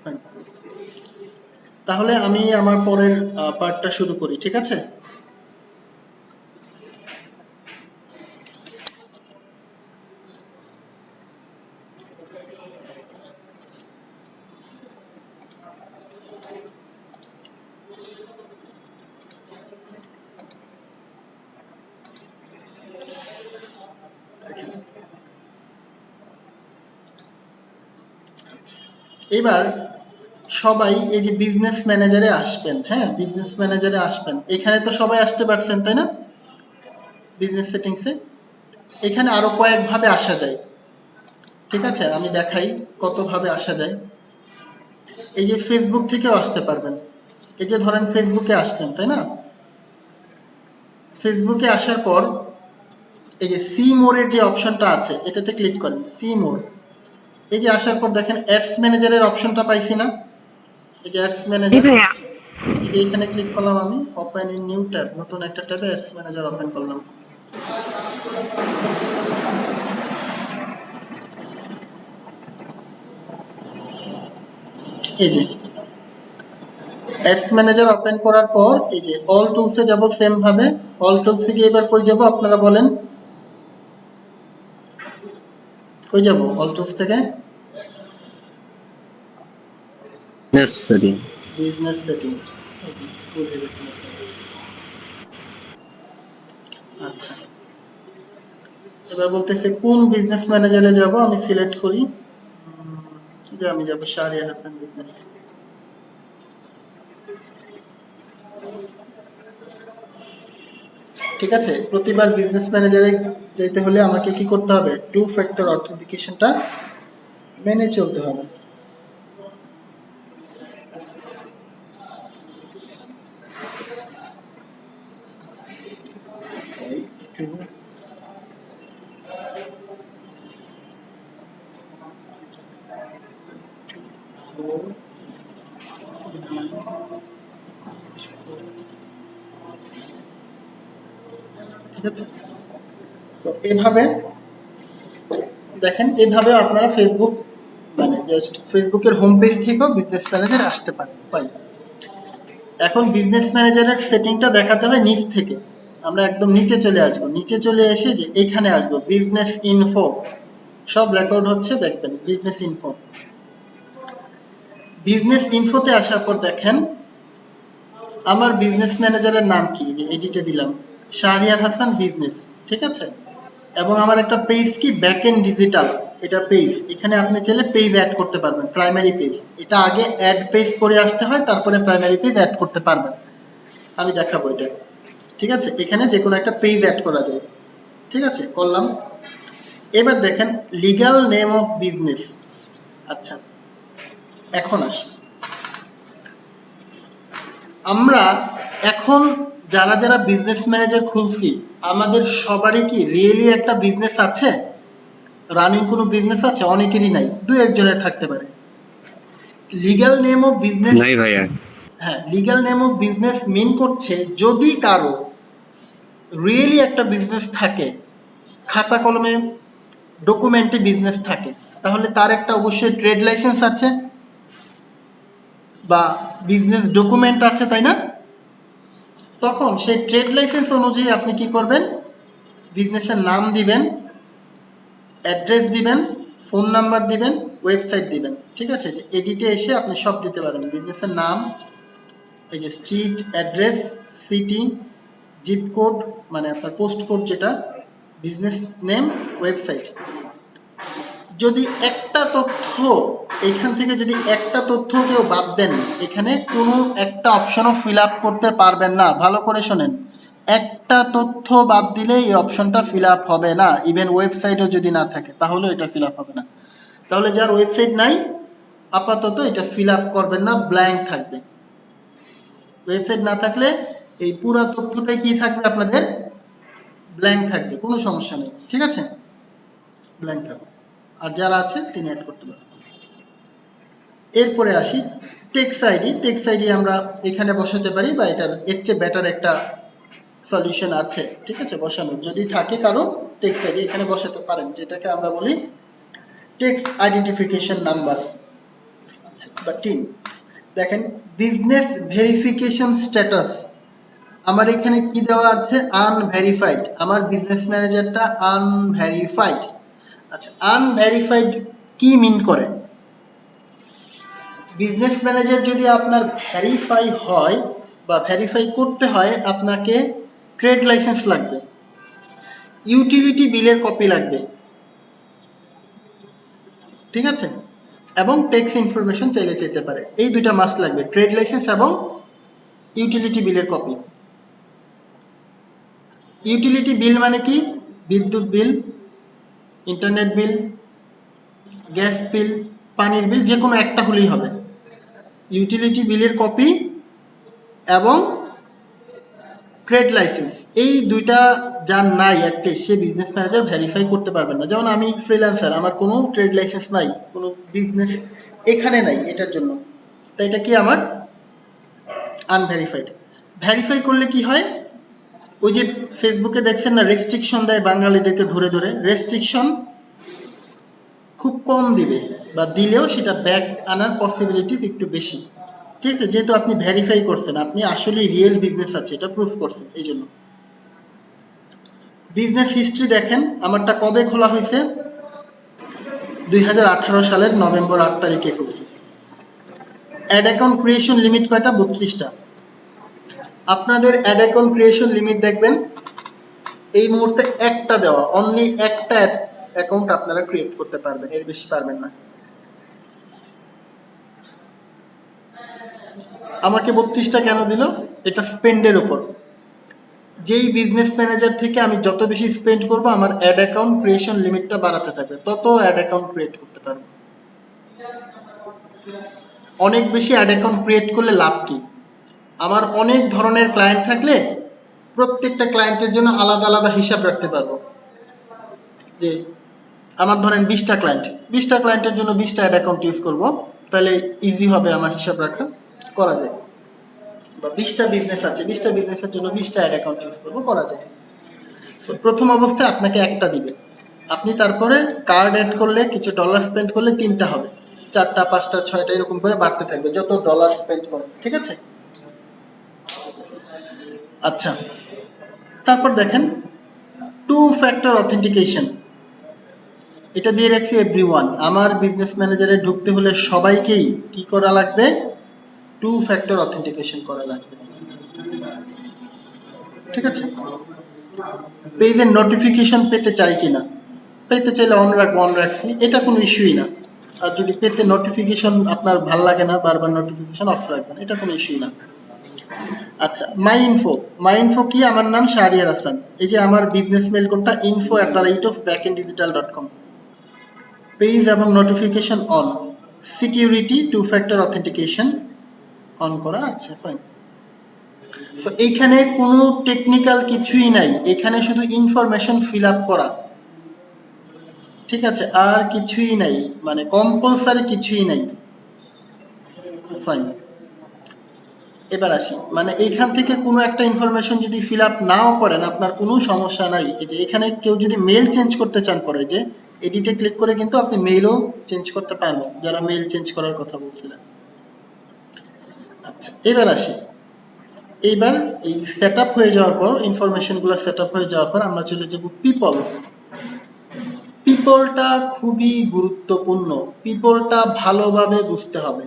Fine. তাহলে আমি আমার পরের পার্টটা শুরু করি, ঠিক আছে? এবার সবাই এই যে বিজনেস ম্যানেজারে আসবেন, হ্যাঁ বিজনেস ম্যানেজারে আসবেন, এখানে তো সবাই আসতে পারছেন তাই না? বিজনেস সেটিংসে এখানে আরো কয়েক ভাবে আসা যায়, ঠিক আছে? আমি দেখাই কত ভাবে আসা যায়। এই যে ফেসবুক থেকেও আসতে পারবেন। এই যে ধরেন ফেসবুকে আসলেন তাই না? ফেসবুকে আসার পর এই যে সি মোরের যে অপশনটা আছে এটাতে ক্লিক করেন, সি মোর। এই যে আসার পর দেখেন অ্যাডস ম্যানেজারের অপশনটা পাইছি না? এই যে অ্যাডস ম্যানেজার, এই যে এখানে ক্লিক করলাম আমি, ওপেন ইন নিউ ট্যাব, নতুন একটা ট্যাবে অ্যাডস ম্যানেজার ওপেন করলাম। এই যে অ্যাডস ম্যানেজার ওপেন করার পর এই যে অল টুলসে যাব, সেম ভাবে অল টুলস থেকে এবার কই যাব আপনারা বলেন? কই যাব অল টুলস থেকে? Business setting. বিজনেস সেটিং, বুঝে গেছি। আচ্ছা, এবার বলতেছে কোন বিজনেস ম্যানেজারে যাব, আমি সিলেক্ট করি, কি যে আমি যাব শাহরিয়ার হাসান বিজনেস। ঠিক আছে, প্রতিবার বিজনেস ম্যানেজারে যেতে হলে আমাকে কি করতে হবে? 2 ফ্যাক্টর অথেন্টিকেশনটা মেনে চলতে হবে। আছে? তো এভাবে দেখেন, এভাবে আপনারা ফেসবুক মানে জাস্ট ফেসবুকের হোম পেজ থেকেও বিজনেস ম্যানেজার আসতে পারেন। এখন বিজনেস ম্যানেজারের সেটিংটা দেখাতে হয় নিচ থেকে। আমরা একদম নিচে চলে আসবো, নিচে চলে এসে যে এখানে আসবো বিজনেস ইনফো, সব রেকর্ড হচ্ছে দেখবেন বিজনেস ইনফো। বিজনেস ইনফোতে আসার পর দেখেন আমার বিজনেস ম্যানেজারের নাম কি, যে এডিটে দিলাম শাহরিয়ার হাসান বিজনেস, ঠিক আছে। এবং আমার একটা পেজ কি ব্যাকএন্ড ডিজিটাল, এটা পেজ। এখানে আপনি চাইলে পেজ অ্যাড করতে পারবেন, প্রাইমারি পেজ। এটা আগে অ্যাড পেজ করে আসতে হয়, তারপরে প্রাইমারি পেজ অ্যাড করতে পারবেন। আমি দেখাবো এটা, ঠিক আছে। এখানে যে কোনো একটা পেজ অ্যাড করা যায়, ঠিক আছে, করলাম। এবার দেখেন লিগ্যাল নেম অফ বিজনেস। আচ্ছা, এখন আসি আমরা এখন যারা যারা বিজনেস ম্যানেজার খুলছি, আমাদের সবারই কি রিয়েলি একটা বিজনেস আছে, রানিং কোনো বিজনেস আছে? অনেকেরই নাই, দুই একজনের থাকতে পারে। লিগ্যাল নেম অফ বিজনেস, নাই ভাইয়া। হ্যাঁ, লিগ্যাল নেম অফ বিজনেস মিন করছে যদি কারো রিয়েলি একটা বিজনেস থাকে, খাতা কলমে ডকুমেন্টে বিজনেস থাকে, তাহলে তার একটা অবশ্যই ট্রেড লাইসেন্স আছে বা বিজনেস ডকুমেন্ট আছে, তাই না? তখন সেই ট্রেড লাইসেন্স অনুযায়ী আপনি কি করবেন, বিজনেসের নাম দিবেন, অ্যাড্রেস দিবেন, ফোন নাম্বার দিবেন, ওয়েবসাইট দিবেন, ঠিক আছে। যে এডিটে এসে আপনি সব দিতে পারেন, বিজনেসের নাম, এই যে street address, city, zip code মানে আপনার পোস্ট কোড যেটা, বিজনেস নেম, ওয়েবসাইট। যদি একটা তথ্য এখান থেকে যদি একটা তথ্য কেউ বাদ দেন, এখানে কোনো একটা অপশনও ফিল আপ করতে পারবেন না। ভালো করে শোনেন, একটা তথ্য বাদ দিলে এই অপশনটা ফিল আপ হবে না। ইভেন ওয়েবসাইটও যদি না থাকে তাহলে এটা ফিল আপ হবে না। তাহলে যার ওয়েবসাইট নাই আপাতত এটা ফিল আপ করবেন না, ব্ল্যাঙ্ক থাকবে। ওয়েবসাইট না থাকলে এই পুরো তথ্যটাই কি থাকবে আপনাদের, ব্ল্যাঙ্ক থাকবে, কোনো সমস্যা নেই, ঠিক আছে, ব্ল্যাঙ্ক থাকবে। আর যারা আছে তিনি অ্যাড করতে পারবেন। এরপরে আসি টেক্সট আইডি। টেক্সট আইডি আমরা এখানে বসাতে পারি, বা এটার এর চেয়ে বেটার একটা সলিউশন আছে, ঠিক আছে, বসানোর। যদি থাকে কারো টেক্সট আইডি এখানে বসাতে পারেন, যেটাকে আমরা বলি টেক্সট আইডেন্টিফিকেশন নাম্বার, আচ্ছা, বা টিন। দেখেন বিজনেস ভেরিফিকেশন স্ট্যাটাস, আমার এখানে কি দেওয়া আছে, আনভেরিফাইড। আমার বিজনেস ম্যানেজারটা আনভেরিফাইড। আচ্ছা, আনভেরিফাইড কি মিন করে? বিজনেস ম্যানেজার যদি আপনার ভেরিফাই হয় বা ভেরিফাই করতে হয়, আপনাকে ট্রেড লাইসেন্স লাগবে, ইউটিলিটি বিলের কপি লাগবে, ঠিক আছে, এবং ট্যাক্স ইনফরমেশন চাইলে চাইতে পারে। এই দুইটা মাস্ট লাগবে, ট্রেড লাইসেন্স এবং ইউটিলিটি বিলের কপি। ইউটিলিটি বিল মানে কি, বিদ্যুৎ বিল, ইন্টারনেট বিল, গ্যাস বিল, পানির বিল, যে কোনো একটা হলেই হবে। ইউটিলিটি বিলের কপি এবং ট্রেড লাইসেন্স, এই দুইটা যার নাই অ্যাটলিস্ট সে বিজনেস ম্যানেজার ভেরিফাই করতে পারবেন না। যেমন আমি ফ্রিল্যান্সার, আমার কোনো ট্রেড লাইসেন্স নাই, কোনো বিজনেস এখানে নাই এটার জন্য, তাই এটা কি আমার আনভেরিফাইড। ভেরিফাই করলে কি হয়, ওই যে ফেসবুকে দেখছেন না রেস্ট্রিকশন দেয় বাঙালিদেরকে ধরে ধরে, রেস্ট্রিকশন খুব কম দিবে, বা দিলেও সেটা ব্যাক আনার পসিবিলিটিস একটু বেশি, ঠিক আছে, যেহেতু আপনি ভেরিফাই করছেন, আপনি আসলে রিয়েল বিজনেস আছে এটা প্রুফ করছেন, এই জন্য। বিজনেস হিস্ট্রি দেখেন, আমারটা কবে খোলা হয়েছে, 2018 সালের নভেম্বর 8 তারিখে খুলছি। অ্যাড অ্যাকাউন্ট ক্রিয়েশন লিমিট কয়টা, 32টা। আপনাদের অ্যাড অ্যাকাউন্ট ক্রিয়েশন লিমিট দেখবেন এই মুহূর্তে একটা দেওয়া, অনলি একটা অ্যাকাউন্ট আপনারা ক্রিয়েট করতে পারবেন, এর বেশি পারবেন না। আমাকে 32টা কেন দিল, এটা স্পেন্ডের উপর। যেই বিজনেস ম্যানেজার থেকে আমি যত বেশি স্পেন্ড করব, আমার অ্যাড অ্যাকাউন্ট ক্রিয়েশন লিমিটটা বাড়াতে থাকবে, তত অ্যাড অ্যাকাউন্ট ক্রিয়েট করতে পারবো। অনেক বেশি অ্যাড অ্যাকাউন্ট ক্রিয়েট করলে লাভ কি, আমার অনেক ধরনের ক্লায়েন্ট থাকলে প্রত্যেকটা ক্লায়েন্টের জন্য আলাদা আলাদা হিসাব রাখতে পারবো। যে আমার ধরেন 20টা ক্লায়েন্ট, 20টা ক্লায়েন্টের জন্য 20টা অ্যাড অ্যাকাউন্ট ইউজ করব, তাহলে ইজি হবে আমার হিসাব রাখা, করা যায়। বা 20টা বিজনেস আছে, 20টা বিজনেসের জন্য 20টা অ্যাড অ্যাকাউন্ট ইউজ করব, করা যায়। প্রথম অবস্থায় আপনাকে একটা দিবে, আপনি তারপরে কার্ড অ্যাড করলে কিছু ডলার স্পেন্ড করলে 3টা হবে, 4টা 5টা 6টা এরকম করে বাড়তে থাকবে যত ডলার স্পেন্ড করেন, ঠিক আছে? আচ্ছা, তারপর দেখেন টু ফ্যাক্টর অথেন্টিকেশন, এটা দিয়ে রাখছি এভরিওয়ান। আমার বিজনেস ম্যানেজারে ঢুকতে হলে সবাইকেই কি করা লাগবে? টু ফ্যাক্টর অথেন্টিকেশন করা লাগবে, ঠিক আছে? পেজের নোটিফিকেশন পেতে চাই কিনা, পেতে চাইলে অন রাখছি, এটা কোনো ইস্যুই না। আর যদি পেতে নোটিফিকেশন আপনার ভাল লাগে না, বারবার নোটিফিকেশন অফ রাখবেন, এটা কোনো ইস্যুই না। আচ্ছা, মাই ইনফো কি? আমার নাম শাহরিয়ার হাসান, এই যে আমার বিজনেস মেইল কোনটা? info@backenddigital.com। পেজ এবং notification on, security two factor authentication on করা আছে, ফাইন। সো এইখানে কোনো টেকনিক্যাল কিছুই নাই, এখানে শুধু ইনফরমেশন ফিল আপ করা, ঠিক আছে? আর কিছুই নাই, মানে কম্পালসারি কিছুই নাই, ফাইন। এবার আসি, মানে এইখান থেকে কোনো একটা ইনফরমেশন যদি ফিল আপ নাও করেন আপনার কোনো সমস্যা নাই। এই যে এখানে কেউ যদি মেইল চেঞ্জ করতে চান, পরে যে এডিটে ক্লিক করে কিন্তু আপনি মেইলও চেঞ্জ করতে পারবেন, যারা মেইল চেঞ্জ করার কথা বলছিলেন। আচ্ছা, এবার আসি, এইবার এই সেটআপ হয়ে যাওয়ার পর, ইনফরমেশনগুলো সেটআপ হয়ে যাওয়ার পর আমরা চলে যাব পিপলটা খুবই গুরুত্বপূর্ণ, পিপলটা ভালোভাবে বুঝতে হবে।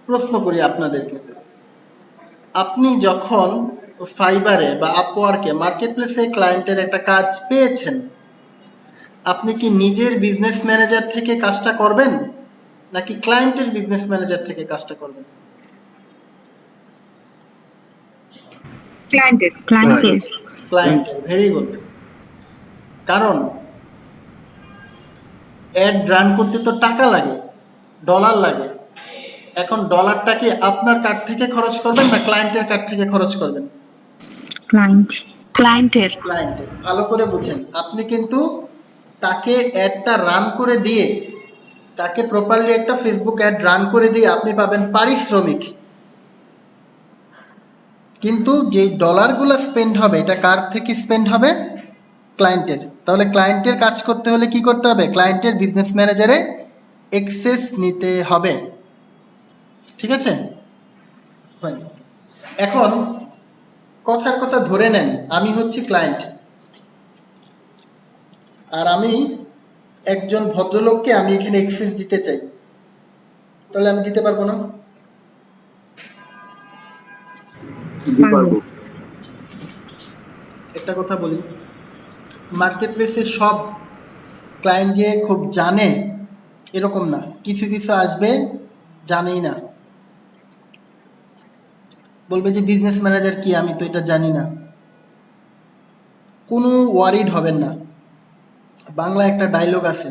প্রশ্ন করি আপনাদেরকে, আপনি যখন ফাইবারে বা আপওয়ার্কে মার্কেটপ্লেসে ক্লায়েন্টের একটা কাজ পেয়েছেন, আপনি কি নিজের বিজনেস ম্যানেজার থেকে কাজটা করবেন নাকি ক্লায়েন্টের বিজনেস ম্যানেজার থেকে কাজটা করবেন? ক্লায়েন্টের, ভেরি গুড। কারণ অ্যাড রান করতে তো টাকা লাগে, ডলার লাগে। এখন ডলারটা কি আপনার কার্ড থেকে খরচ করবেন না ক্লায়েন্টের কার্ড থেকে খরচ করবেন? ক্লায়েন্টের। ভালো করে বুঝেন, আপনি কিন্তু তাকে অ্যাডটা রান করে দিয়ে, তাকে প্রপারলি একটা ফেসবুক অ্যাড রান করে দিয়ে আপনি পাবেন পারিশ্রমিক, কিন্তু যে ডলারগুলো স্পেন্ড হবে এটা কার থেকে স্পেন্ড হবে? ক্লায়েন্টের। তাহলে ক্লায়েন্টের কাজ করতে হলে কি করতে হবে? ক্লায়েন্টের বিজনেস ম্যানেজারে অ্যাক্সেস নিতে হবে, ঠিক আছে? এখন কথার কথা ধরে নেন আমি হচ্ছি ক্লায়েন্ট, আর আমি একজন ভদ্রলোককে আমি এখানে অ্যাক্সেস দিতে চাই, তাহলে আমি দিতে পারবো না? একটা কথা বলি, মার্কেটপ্লেসে সব ক্লায়েন্ট যে খুব জানে এরকম না, কিছু কিছু আসবে জানেই না, বলবে যে বিজনেস ম্যানেজার কি, আমি তো এটা জানি না। কোনো ওয়ারিড হবেন না। বাংলা একটা ডায়লগ আছে,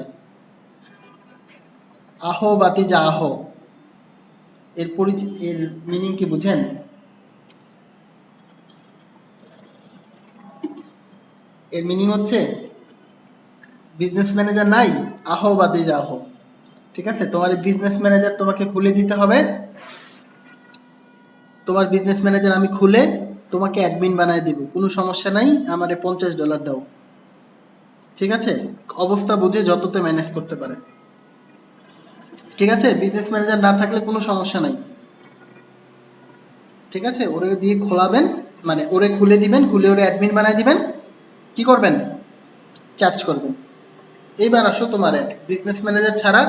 আহো বাতিজা আহো, এর মিনিং কি বুঝেন? এর মিনিং হচ্ছে বিজনেস ম্যানেজার নাই, আহো বাতিজা আহো, ঠিক আছে? তোমার বিজনেস ম্যানেজার তোমাকে খুলে দিতে হবে, তোমার বিজনেস ম্যানেজার আমি খুলে তোমাকে অ্যাডমিন বানায় দিব, কোনো সমস্যা নাই, আমারে $50 দাও, ঠিক আছে? অবস্থা বুঝে যততে ম্যানেজ করতে পারে, ঠিক আছে? বিজনেস ম্যানেজার না থাকলে কোনো সমস্যা নাই, ঠিক আছে? ওরে দিয়ে খোলাবেন, মানে ওরে খুলে দিবেন, খুলে ওরে অ্যাডমিন বানায় দিবেন, কি করবেন? চার্জ করবেন। এইবার আসো তোমার অ্যাড, বিজনেস ম্যানেজার ছাড়া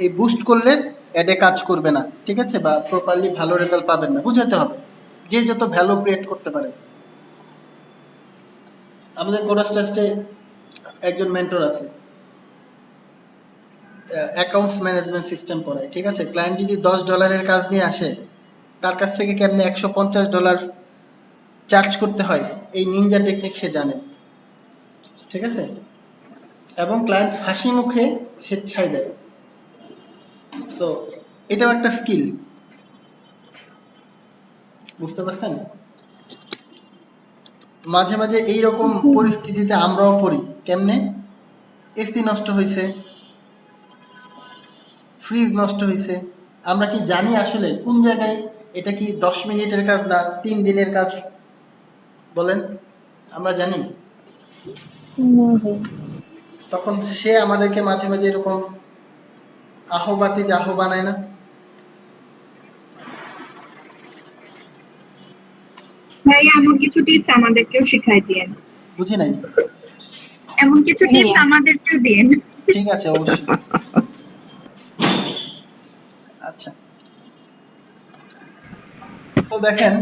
এই বুস্ট করলে অ্যাডে কাজ করবে না, ঠিক আছে? বা প্রপারলি ভালো রেজাল্ট পাবেন না, বুঝাতে হবে যে যত ভ্যালু ক্রিয়েট করতে পারে। আমাদের কোরাস ট্রাস্টে একজন মেন্টর আছে, অ্যাকাউন্টস ম্যানেজমেন্ট সিস্টেম পড়ায়, ঠিক আছে? ক্লায়েন্ট যদি $10 কাজ নিয়ে আসে, তার কাছ থেকে কেমনে $150 চার্জ করতে হয় এই নিনজা টেকনিক সে জানে, ঠিক আছে? এবং ক্লায়েন্ট হাসি মুখে স্বেচ্ছায় দেয়। তো এটাও একটা স্কিল, বুঝতে পারছেন? মাঝে মাঝে এইরকম পরিস্থিতিতে আমরাও পড়ি, কেমনে? এসি নষ্ট হয়েছে, ফ্রিজ নষ্ট হয়েছে, আমরা কি জানি আসলে কোন জায়গায় এটা কি 10 মিনিটের কাজ না 3 দিনের কাজ বলেন? আমরা জানি। তখন সে আমাদেরকে মাঝে মাঝে এরকম আহ্বাতি জাহ বানায় না? ভাই এমন কিছু টিপস আমাদেরকেও শিখাই দিয়েন। বুঝি নাই। এমন কিছু টিপস আমাদেরকেও দিন। ঠিক আছে, অবশ্যই। আচ্ছা, তো দেখেন,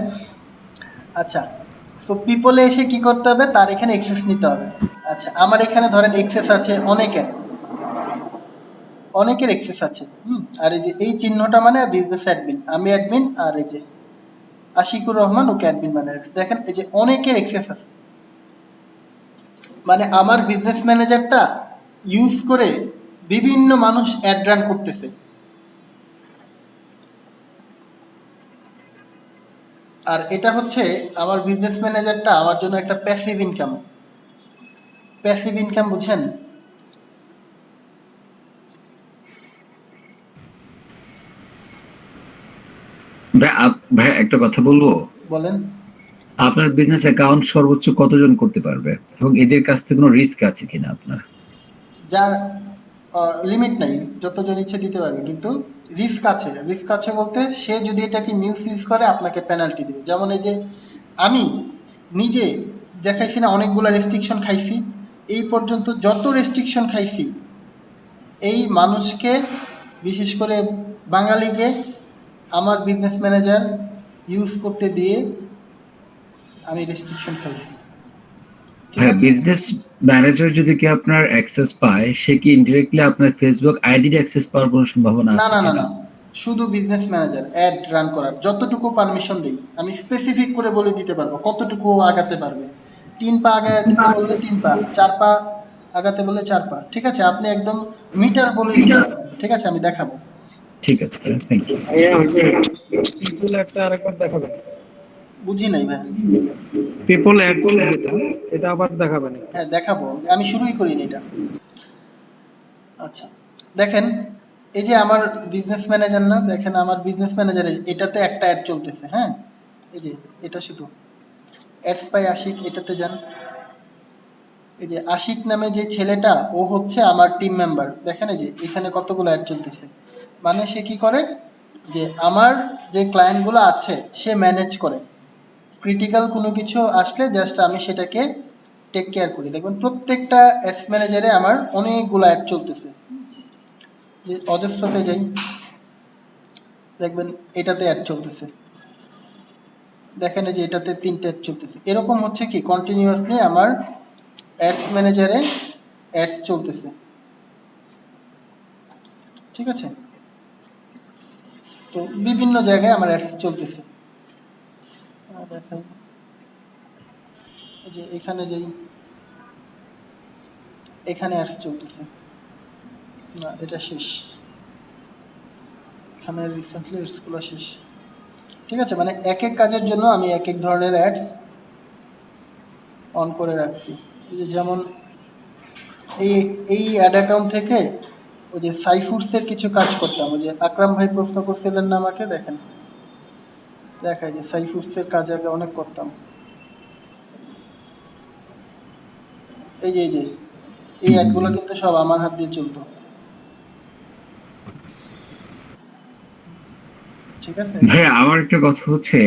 আচ্ছা, তো পিপলে এসে কি করতে হবে, তার এখানে এক্সেস নিতে হবে। আচ্ছা, আমার এখানে ধরেন এক্সেস আছে অনেকের এক্সেস আছে। আর এই যে এই চিহ্নটা মানে বিজনেস অ্যাডমিন, আমি অ্যাডমিন, আর এই যে আশিকুর রহমান ওকে অ্যাডমিন মানে দেখেন এই যে অনেকের এক্সেস আছে। মানে আমার বিজনেস ম্যানেজারটা ইউজ করে বিভিন্ন মানুষ অ্যাড রান করতেছে। আর এটা হচ্ছে আমার বিজনেস ম্যানেজারটা আমার জন্য একটা প্যাসিভ ইনকাম। প্যাসিভ ইনকাম বুঝেন? ভাই একটা কথা বলবো। বলেন। আপনার বিজনেস অ্যাকাউন্ট সর্বোচ্চ কতজন করতে পারবে এবং এদের কাছ থেকে কোনো রিস্ক আছে কিনা আপনার? যার লিমিট নাই, যতজন ইচ্ছে দিতে পারবে, কিন্তু রিস্ক আছে। রিস্ক আছে বলতে সে যদি এটাকে মিস ইউজ করে আপনাকে পেনাল্টি দিবে। যেমন এই যে আমি নিজে দেখাইছি না অনেকগুলো রেস্ট্রিকশন খাইছি, এই পর্যন্ত যত রেস্ট্রিকশন খাইছি এই মানুষকে, বিশেষ করে বাঙালিকে আমার বিজনেস ম্যানেজার ইউজ করতে দিয়ে আমি রেস্ট্রিকশন খাইছি। হ্যাঁ, বিজনেস ম্যানেজার যদি কি আপনার অ্যাক্সেস পায়, সে কি ইনডিরেক্টলি আপনার ফেসবুক আইডির অ্যাক্সেস পাওয়ার কোনো সম্ভাবনা না আছে? না না না, শুধু বিজনেস ম্যানেজার অ্যাড রান করার যতটুকু পারমিশন দেই আমি স্পেসিফিক করে বলে দিতে পারবো কতটুকু আগাতে পারবে। 3 পা আগাতে বললে 3 পা, 4 পা আগাতে বললে 4 পা। ঠিক আছে, আপনি একদম মিটার বলে দিতে পারবেন। ঠিক আছে, আমি দেখাবো। ঠিক আছে, থ্যাংক ইউ। পিপল একটা আরেকবার দেখাবেন। বুঝি নাই ভাই। পিপল অ্যাড যেটা, এটা আবার দেখাবেন। হ্যাঁ দেখাবো, আমি শুরুই করিনি এটা। আচ্ছা, দেখেন এই যে আমার বিজনেস ম্যানেজার না, দেখেন আমার বিজনেস ম্যানেজারে এটাতে একটা অ্যাড চলতেছে। হ্যাঁ, এই যে এটা শুধু অ্যাডস বাই আশিক, এটাতে যান। এই যে আশিক নামে যে ছেলেটা, ও হচ্ছে আমার টিম মেম্বার। দেখেন এই যে এখানে কতগুলো অ্যাড চলতেছে। মানে সে কি করে, যে আমার যে ক্লায়েন্টগুলো আছে সে ম্যানেজ করে। ক্রিটিক্যাল কোনো কিছু আসলে জাস্ট আমি সেটাকে টেক কেয়ার করি। দেখবেন প্রত্যেকটা অ্যাডস ম্যানেজারে আমার অনেকগুলো অ্যাড চলতেছে। যে অজস্রতে যাই, দেখবেন এটাতে অ্যাড চলতেছে। দেখেন এই যে এটাতে 3টে অ্যাড চলতেছে। এরকম হচ্ছে কি কন্টিনিউয়াসলি আমার অ্যাডস ম্যানেজারে অ্যাডস চলতেছে। ঠিক আছে, তো বিভিন্ন জায়গায় আমার অ্যাডস চলতেছে। দেখাই, এই যে এখানে যাই, এখানে অ্যাডস চলতেছে না, এটা শেষ। এখানে রিসেন্টলি অ্যাডস গুলো শেষ। ঠিক আছে, মানে এক এক কাজের জন্য আমি এক এক ধরনের অ্যাডস অন করে রাখছি। এই যে যেমন এই অ্যাড অ্যাকাউন্ট থেকে ওই যে সাইফুডসের কিছু কাজ করতাম। ওই যে আকরাম ভাই প্রশ্ন করছিলেন না আমাকে, দেখেন দেখাই যে সাইফুডসের কাজ আগে অনেক করতাম। এই যে এই অ্যাডগুলো কিন্তু সব আমার হাত দিয়ে চলতো। ঠিক আছে ভাই, আমার একটা কথা হচ্ছে,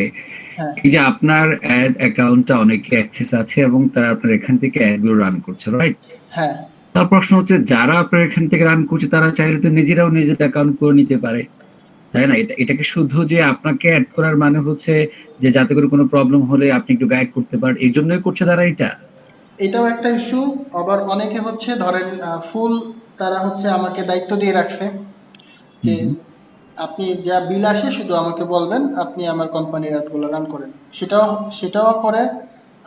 এই যে আপনার অ্যাড অ্যাকাউন্টটা অনেকে অ্যাক্সেস আছে এবং তারা আপনার এখান থেকে অ্যাডগুলো রান করছে, রাইট? হ্যাঁ। তার প্রশ্ন হচ্ছে, যারা আপনার এখান থেকে রান করছে তারা চাইলে তো নিজেরাও নিজের অ্যাকাউন্ট করে নিতে পারে, তাই না? এটাকে শুধু যে আপনাকে অ্যাড করার মানে হচ্ছে যে যাতে করে কোনো প্রবলেম হলে আপনি একটু গাইড করতে পারেন, এই জন্যই করছে তারা এটা? এটাও একটা ইস্যু। আবার অনেকে হচ্ছে ধরেন ফুল তারা হচ্ছে আমাকে দায়িত্ব দিয়ে রাখছে যে আপনি যা বিল আসে শুধু আমাকে বলবেন, আপনি আমার কোম্পানির অ্যাডগুলো রান করেন। সেটাও করে।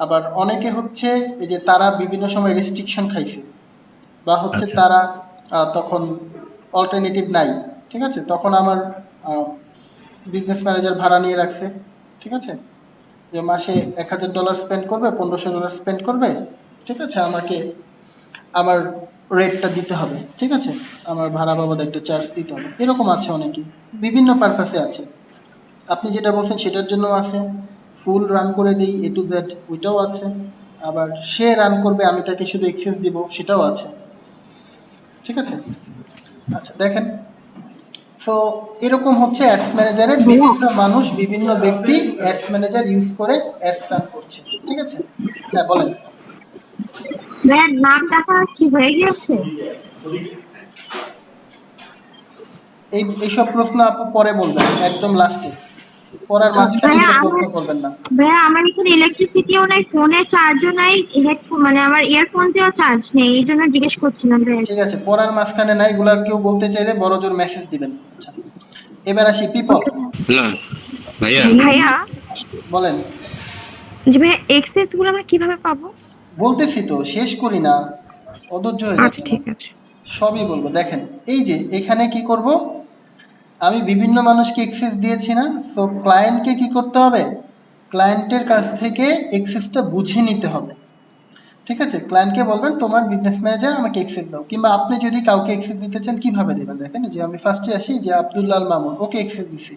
আবার অনেকে হচ্ছে এই যে তারা বিভিন্ন সময় রেস্ট্রিকশন খাইছে বা হচ্ছে তারা তখন অল্টারনেটিভ নাই। ঠিক আছে, তখন আমার বিজনেস ম্যানেজার ভাড়া নিয়ে রাখছে। ঠিক আছে, যে মাসে $1000 স্পেন্ড করবে, $1500 স্পেন্ড করবে। ঠিক আছে, আমাকে আমার রেটটা দিতে হবে। ঠিক আছে, আমার ভাড়া বাবদ একটা চার্জ দিতে হবে। এরকম আছে অনেকে, বিভিন্ন পারপাসে আছে। আপনি যেটা বলছেন সেটার জন্য আছে, ফুল রান করে দিই A to Z ওইটাও আছে, আবার সে রান করবে আমি তাকে শুধু অ্যাক্সেস দিব সেটাও আছে। ঠিক আছে, আচ্ছা দেখেন, সো এরকম হচ্ছে অ্যাডস ম্যানেজারে বিভিন্ন মানুষ বিভিন্ন ব্যক্তি অ্যাডস ম্যানেজার ইউজ করে অ্যাডস রান করছে। ঠিক আছে, হ্যাঁ বলেন। ভাইয়া নাম ডাকা কি হয়ে গেছে? এইসব প্রশ্ন আপু পরে বলবেন, একদম লাস্টে, পড়ার মাঝখানে ভাইয়া এইসব প্রশ্ন করবেন না। ভাইয়া আমার এখানে ইলেকট্রিসিটিও নাই, ফোনে চার্জও নাই, হেডফোন মানে আমার ইয়ারফোনতেও চার্জ নেই, এই জন্য জিজ্ঞেস করছিলাম ভাইয়া। ঠিক আছে, পড়ার মাঝখানে নাই, এগুলা কেউ বলতে চাইলে বড় জোর মেসেজ দিবেন। আচ্ছা এবার আসি পিপল। হ্যালো ভাইয়া, ভাইয়া বলেন। জি ভাইয়া, এক্সেস গুলো আমরা কিভাবে পাবো? বলতেছি তো, শেষ করি না, অধৈর্য হয়ে আচ্ছা যাচ্ছে। ঠিক আছে। সবই বলবো। দেখেন এই যে এখানে কি করব, আমি বিভিন্ন মানুষকে অ্যাক্সেস দিয়েছি না, সো ক্লায়েন্টকে কি করতে হবে, ক্লায়েন্টের কাছ থেকে অ্যাক্সেসটা বুঝে নিতে হবে। ঠিক আছে, ক্লায়েন্টকে বলবেন তোমার বিজনেস ম্যানেজার আমাকে অ্যাক্সেস দাও, কিংবা আপনি যদি কাউকে অ্যাক্সেস দিতে চান কিভাবে দেবেন। দেখেন যে আমি ফার্স্টে আসি, যে আব্দুল্লাহ মামুন, ওকে অ্যাক্সেস দিছি।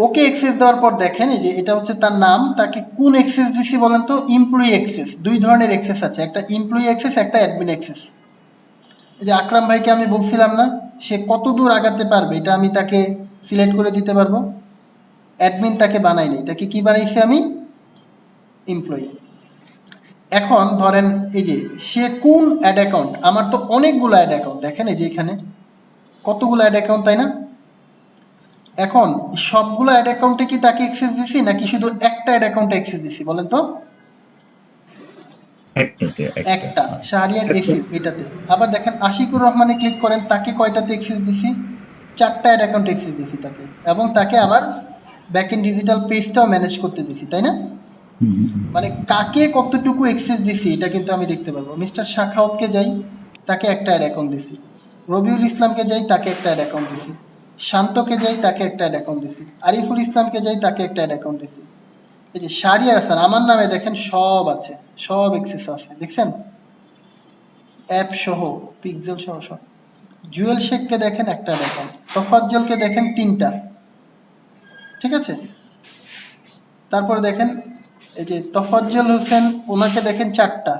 ওকে অ্যাক্সেস দেওয়ার পর দেখেন এই যে এটা হচ্ছে তার নাম, তাকে কোন অ্যাক্সেস দিছি বলেন তো, এমপ্লয়ি অ্যাক্সেস। দুই ধরনের অ্যাক্সেস আছে, একটা এমপ্লয়ি অ্যাক্সেস, একটা অ্যাডমিন অ্যাক্সেস। এই যে আকরাম ভাইকে আমি বলছিলাম না, সে কত দূর আগাতে পারবে এটা আমি তাকে সিলেক্ট করে দিতে পারবো। অ্যাডমিন তাকে বানাই নাই, তাকে কি বানাইছি আমি, এমপ্লয়ি। এখন ধরেন এই যে সে কোন অ্যাড অ্যাকাউন্ট, আমার তো অনেকগুলো অ্যাড অ্যাকাউন্ট, দেখেন এই যে এখানে কতগুলো অ্যাড অ্যাকাউন্ট, তাই না? এখন সবগুলো অ্যাড অ্যাকাউন্টে কি তাকে অ্যাক্সেস দিছি নাকি শুধু একটা অ্যাড অ্যাকাউন্টে অ্যাক্সেস দিছি বলেন তো? একটা, শাহরিয়ার এসি এটাতে। আবার দেখেন আশিকুর রহমানে ক্লিক করেন, তাকে কয়টাতে অ্যাক্সেস দিছি, 4টা অ্যাড অ্যাকাউন্টে অ্যাক্সেস দিছি তাকে, এবং তাকে আবার ব্যাকএন্ড ডিজিটাল পেজটাও ম্যানেজ করতে দিছি, তাই না? মানে কাকে কতটুকু অ্যাক্সেস দিছি এটা কিন্তু আমি দেখতে পারবো। মিস্টার শাখাওয়াতকে যাই, তাকে একটা অ্যাড অ্যাকাউন্ট দিছি। রবিউল ইসলামকে যাই, তাকে একটা অ্যাড অ্যাকাউন্ট দিছি। শান্তকে যাই, তাকে একটা অ্যাড অ্যাকাউন্ট দিছি। আরিফুল ইসলামকে যাই, তাকে একটা অ্যাড অ্যাকাউন্ট দিছি। এই যে শাহরিয়ার হাসান আমার নামে দেখেন সব আছে, সব অ্যাক্সেস আছে, দেখছেন অ্যাপ সহ, পিক্সেল সহ সব। জুয়েল শেখকে দেখেন একটা অ্যাড অ্যাকাউন্ট, তোফাজ্জলকে দেখেন 3টা। ঠিক আছে, তারপরে দেখেন এই যে তোফাজ্জল হোসেন, ওনাকে দেখেন 4টা।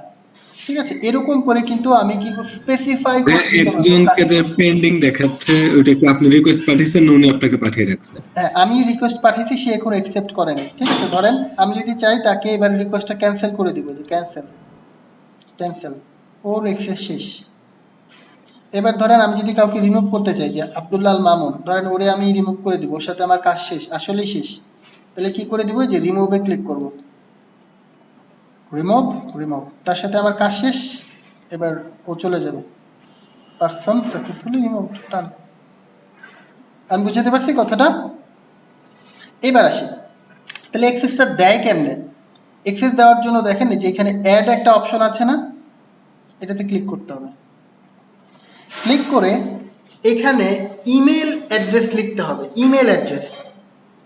ঠিক আছে, এরকম করে কিন্তু আমি কি স্পেসিফাই করতে পারবো। একজনকে যে পেন্ডিং দেখাচ্ছে ওটা কি আপনি রিকোয়েস্ট পাঠিয়েছেন না উনি আপনাকে পাঠিয়ে রাখছেন? হ্যাঁ আমি রিকোয়েস্ট পাঠিয়েছি, সে এখন অ্যাকসেপ্ট করেনি। ঠিক আছে, ধরেন আমি যদি চাই তাকে এবার রিকোয়েস্টটা ক্যান্সেল করে দিব, যে ক্যান্সেল, ক্যান্সেল, ওর অ্যাক্সেস শেষ। এবার ধরেন আমি যদি কাউকে রিমুভ করতে চাই, যে আব্দুল্লাহ আল মামুন, ধরেন ওরে আমি রিমুভ করে দিব, ওর সাথে আমার কাজ শেষ, আসলেই শেষ। তাহলে কি করে দিব, যে রিমুভে ক্লিক করব, রিমুভ, রিমুভ, তার সাথে আমার কাজ শেষ, এবার ও চলে যাবে। পারসন সাকসেসফুলি রিমুভড, ডান। আমি বুঝতে পারছি কথাটা। এবার আসি, তাহলে অ্যাক্সেসটা দেয় কেমনে? অ্যাক্সেস দেওয়ার জন্য দেখেন যে এখানে অ্যাড একটা অপশন আছে না, এটাতে ক্লিক করতে হবে। ক্লিক করে এখানে ইমেল অ্যাড্রেস লিখতে হবে। ইমেল অ্যাড্রেস,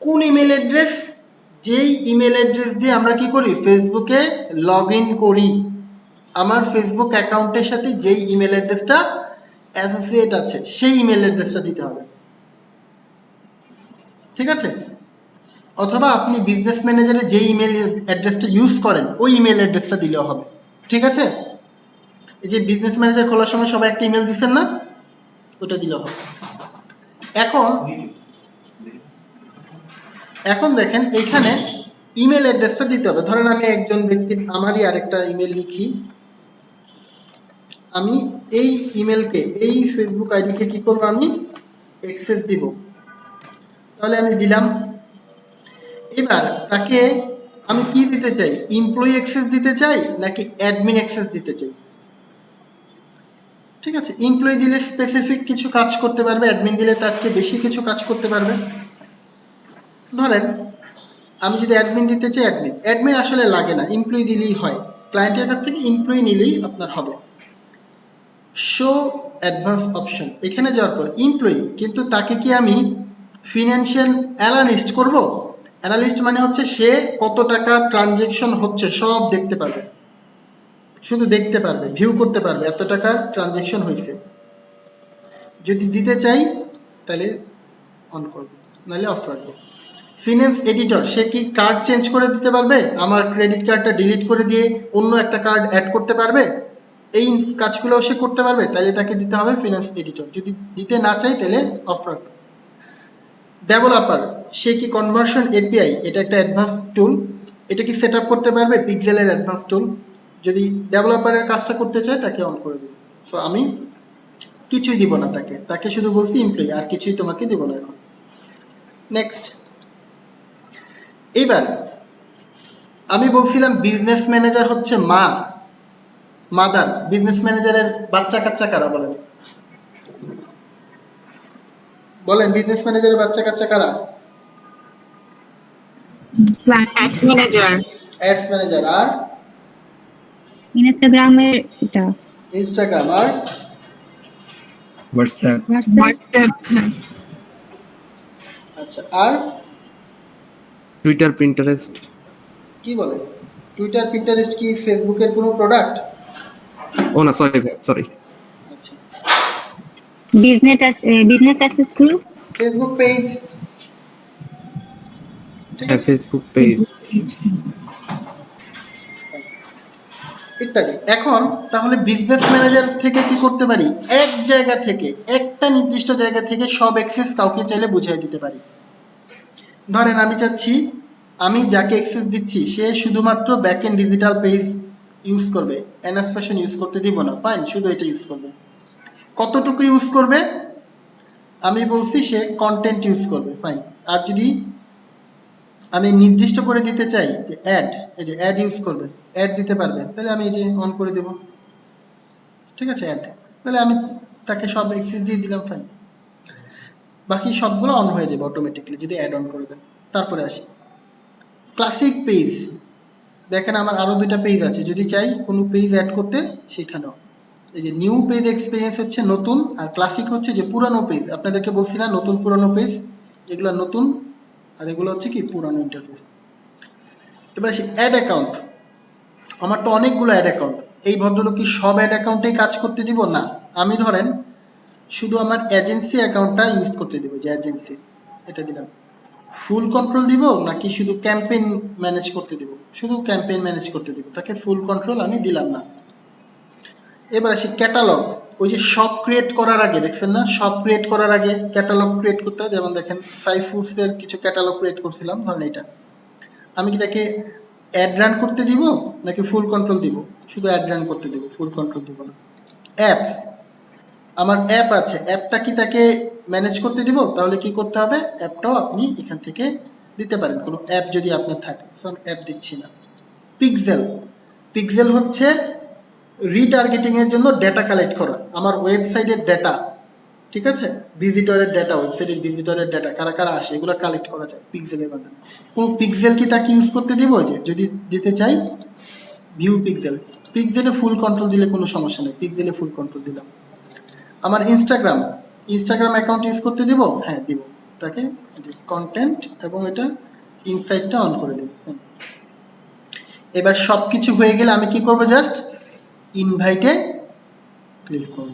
কোন ইমেল অ্যাড্রেস? যেই ইমেল অ্যাড্রেস দিয়ে আমরা কি করি, ফেসবুকে লগ ইন করি। আমার ফেসবুক অ্যাকাউন্টের সাথে যেই ইমেল অ্যাড্রেসটা অ্যাসোসিয়েট আছে সেই ইমেল অ্যাড্রেসটা দিতে হবে। ঠিক আছে, অথবা আপনি বিজনেস ম্যানেজারে যে ইমেল অ্যাড্রেসটা ইউজ করেন ওই ইমেল অ্যাড্রেসটা দিলেও হবে। ঠিক আছে, এই যে বিজনেস ম্যানেজার খোলার সময় সবাই একটা ইমেল দিচ্ছেন না, ওটা দিলেও হবে। এখন দেখেন এইখানে ইমেল অ্যাড্রেসটা দিতে হবে। ধরেন আমি একজন ব্যক্তির, আমারই আরেকটা ইমেল লিখি, আমি এই ইমেলকে, এই ফেসবুক আইডিকে কি করব, আমি অ্যাক্সেস দিব। তাহলে আমি দিলাম। এবার তাকে আমি কি দিতে চাই, এমপ্লয়ি অ্যাক্সেস দিতে চাই নাকি অ্যাডমিন অ্যাক্সেস দিতে চাই? ঠিক আছে, এমপ্লয়ি দিলে স্পেসিফিক কিছু কাজ করতে পারবে, অ্যাডমিন দিলে তার চেয়ে বেশি কিছু কাজ করতে পারবে। ধরেন আমি যদি অ্যাডমিন দিতে চাই, অ্যাডমিন আসলে লাগে না, এমপ্লয়ি দিলেই হয়। ক্লায়েন্টের কাছ থেকে এমপ্লয়ি নিলেই আপনার হবে। শো অ্যাডভান্স অপশন, এখানে যাওয়ার পর এমপ্লয়ি, কিন্তু তাকে কি আমি ফিনান্সিয়াল অ্যানালিস্ট করব? অ্যানালিস্ট মানে হচ্ছে সে কত টাকা ট্রানজ্যাকশন হচ্ছে সব দেখতে পারবে, শুধু দেখতে পারবে, ভিউ করতে পারবে এত টাকার ট্রানজ্যাকশন হয়েছে। যদি দিতে চাই তাহলে অন করব, নাহলে অফ রাখবো। ফিন্যান্স এডিটর, সে কি কার্ড চেঞ্জ করে দিতে পারবে? আমার ক্রেডিট কার্ডটা ডিলিট করে দিয়ে অন্য একটা কার্ড অ্যাড করতে পারবে? এই কাজগুলো সে করতে পারবে, তাহলে তাকে দিতে হবে ফিন্যান্স এডিটর। যদি দিতে না চাই তাহলে অফ রাখবে। ডেভেলপার, সে কি কনভার্সন এপিআই, এটা একটা অ্যাডভান্স টুল, এটা কি সেট আপ করতে পারবে? পিক্সেলের অ্যাডভান্স টুল। যদি ডেভেলপারের কাজটা করতে চায় তাকে অন করে দেবো। সো আমি কিছুই দিব না তাকে, তাকে শুধু বলছি এমপ্লয়ি, আর কিছুই তোমাকে দিব না এখন। নেক্সট, এইবার আমি বলছিলাম বিজনেস ম্যানেজার হচ্ছে মা, মাদার। বিজনেস ম্যানেজারের বাচ্চা কাচ্চা কারা বলেন? বলেন, বিজনেস ম্যানেজারের বাচ্চা কাচ্চা কারা? Add manager. অ্যাডস ম্যানেজার আর ইনস্টাগ্রামের এটা ইনস্টাগ্রাম আর হোয়াটসঅ্যাপ। আচ্ছা, আর টুইটার, পিন্টারেস্ট। কি বলে? টুইটার, পিন্টারেস্ট কি ফেসবুকের কোনো প্রোডাক্ট? ও না, sorry. Business access group, Facebook page, হ্যাঁ, ফেসবুক পেজ ইত্যাদি। এখন তাহলে বিজনেস ম্যানেজার থেকে কি করতে পারি? এক জায়গা থেকে, একটা নির্দিষ্ট জায়গা থেকে সব অ্যাক্সেস কাউকে চাইলে বুঝিয়ে দিতে পারি। ধরেন আমি চাচ্ছি আমি যাকে অ্যাক্সেস দিচ্ছি সে শুধুমাত্র ব্যাকএন্ড ডিজিটাল পেজ ইউজ করবে, এনএস ফ্যাশন ইউজ করতে দিব না, ফাইন, শুধু এটা ইউজ করবে। কতটুকু ইউজ করবে? আমি বলছি সে কন্টেন্ট ইউজ করবে, ফাইন। আর যদি আমি নির্দিষ্ট করে দিতে চাই যে অ্যাড, এই যে অ্যাড ইউজ করবে, অ্যাড দিতে পারবে, তাহলে আমি এই যে অন করে দেব, ঠিক আছে, অ্যাড, তাহলে আমি তাকে সব অ্যাক্সেস দিয়ে দিলাম, ফাইন। বাকি সবগুলো অন হয়ে যাবে অটোমেটিক্যালি যদি অ্যাড অন করে দেন। তারপরে আসি ক্লাসিক পেজ। দেখেন আমার আরো দুইটা পেজ আছে, যদি চাই কোনো পেজ অ্যাড করতে সেখানেও এই যে নিউ পেজ এক্সপিরিয়েন্স হচ্ছে নতুন, আর ক্লাসিক হচ্ছে যে পুরানো পেজ। আপনাদেরকে বলছি না নতুন পুরানো পেজ, এগুলো নতুন আর এগুলো হচ্ছে কি পুরানো ইন্টারফেস। এবার আসি অ্যাড অ্যাকাউন্ট। আমার তো অনেকগুলো অ্যাড অ্যাকাউন্ট, এই ভদ্রলোক কি সব অ্যাড অ্যাকাউন্টেই কাজ করতে দিব? না, আমি ধরেন শুধু আমার এজেন্সি অ্যাকাউন্টটা ইউজ করতে দিব, যে এজেন্সি, এটা দিলাম। ফুল কন্ট্রোল দিব নাকি শুধু ক্যাম্পেইন ম্যানেজ করতে দিব? শুধু ক্যাম্পেইন ম্যানেজ করতে দিব, তাকে ফুল কন্ট্রোল আমি দিলাম না। এবার আসি ক্যাটালগ। ওই যে শপ ক্রিয়েট করার আগে দেখছেন না, শপ ক্রিয়েট করার আগে ক্যাটালগ ক্রিয়েট করতে হয়। যেমন দেখেন সাই ফুডস এর কিছু ক্যাটালগ ক্রিয়েট করছিলাম, ধরেন এটা। আমি কি তাকে অ্যাড রান করতে দিব নাকি ফুল কন্ট্রোল দিব? শুধু অ্যাড রান করতে দিব, ফুল কন্ট্রোল দিব না। অ্যাপ, আমার অ্যাপ আছে, অ্যাপটা কি তাকে ম্যানেজ করতে দিব? তাহলে কি করতে হবে? অ্যাপটাও আপনি এখান থেকে দিতে পারেন, কোনো অ্যাপ যদি আপনার থাকে। অ্যাপ দিচ্ছি না। পিক্সেল, পিক্সেল হচ্ছে রিটার্গেটিং এর জন্য ডেটা কালেক্ট করা, আমার ওয়েবসাইটের ডেটা, ঠিক আছে, ভিজিটরের ডেটা, ওয়েবসাইটের ভিজিটরের ডেটা কারা কারা আসে এগুলো কালেক্ট করা যায় পিক্সেলের মাধ্যমে। কোন পিক্সেল কি তাকে ইউজ করতে দিব? যে যদি দিতে চাই ভিউ পিক্সেল, পিক্সেলে ফুল কন্ট্রোল দিলে কোনো সমস্যা নেই, পিক্সেলে ফুল কন্ট্রোল দিলাম। আমার ইনস্টাগ্রাম, ইনস্টাগ্রাম অ্যাকাউন্ট ইউজ করতে দিব? হ্যাঁ দিব, তাকে কন্টেন্ট এবং এটা ইনসাইটটা অন করে দিই। এবার সবকিছু হয়ে গেলে আমি কি করব? জাস্ট ইনভাইটে ক্লিক করব।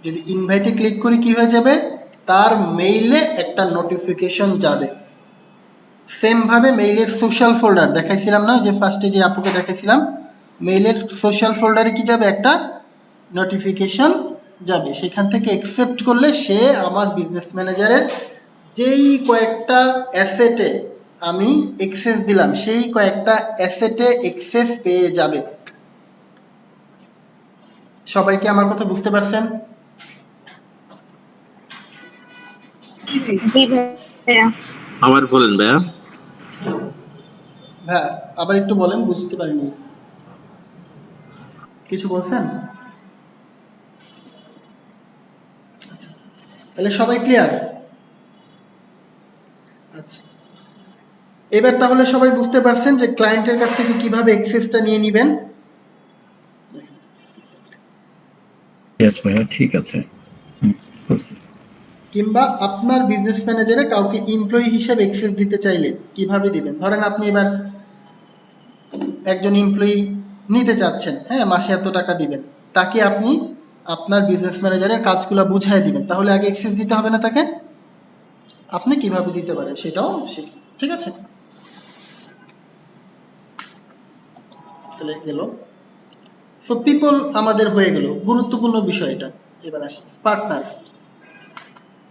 যদি ইনভাইটে ক্লিক করি কি হয়ে যাবে? তার মেইলে একটা নোটিফিকেশন যাবে। সেম ভাবে মেইলের সোশ্যাল ফোল্ডার দেখাইছিলাম না, যে ফার্স্টে যে আপুকে দেখাইছিলাম, মেইলের সোশ্যাল ফোল্ডারে কি যাবে? একটা নোটিফিকেশন যাবে। সেখান থেকে অ্যাকসেপ্ট করলে সে আমার বিজনেস ম্যানেজারের যেই কয়েকটা অ্যাসেটে আমি অ্যাক্সেস দিলাম সেই কয়েকটা অ্যাসেটে অ্যাক্সেস পেয়ে যাবে। সবাই কি আমার কথা বুঝতে পারছেন? আবার বলেন ভাইয়া। হ্যাঁ, আবার একটু বলেন, বুঝতে পারিনি। কিছু বলছেন? আচ্ছা, তাহলে সবাই ক্লিয়ার? আচ্ছা, এবার তাহলে সবাই বুঝতে পারছেন যে ক্লায়েন্টের কাছ থেকে কিভাবে অ্যাক্সেসটা নিয়ে নেবেন। ইয়েস ভাইয়া, ঠিক আছে। কিংবা আপনার বিজনেস ম্যানেজারে কাউকে এমপ্লয়ি হিসেবে অ্যাক্সেস দিতে চাইলে কিভাবে দিবেন? ধরেন আপনি এবার একজন এমপ্লয়ি নিতে চাচ্ছেন, হ্যাঁ, মাসে এত টাকা দিবেন, তাকে আপনি আপনার বিজনেস ম্যানেজারের কাজগুলো বুঝাই দিবেন, তাহলে আগে অ্যাক্সেস দিতে হবে না তাকে? আপনি কিভাবে দিতে পারেন সেটাও শিখি, ঠিক আছে? তাহলে গেল। সো পিপল আমাদের হয়ে গেল, গুরুত্বপূর্ণ বিষয় এটা। এবার আসি পার্টনার।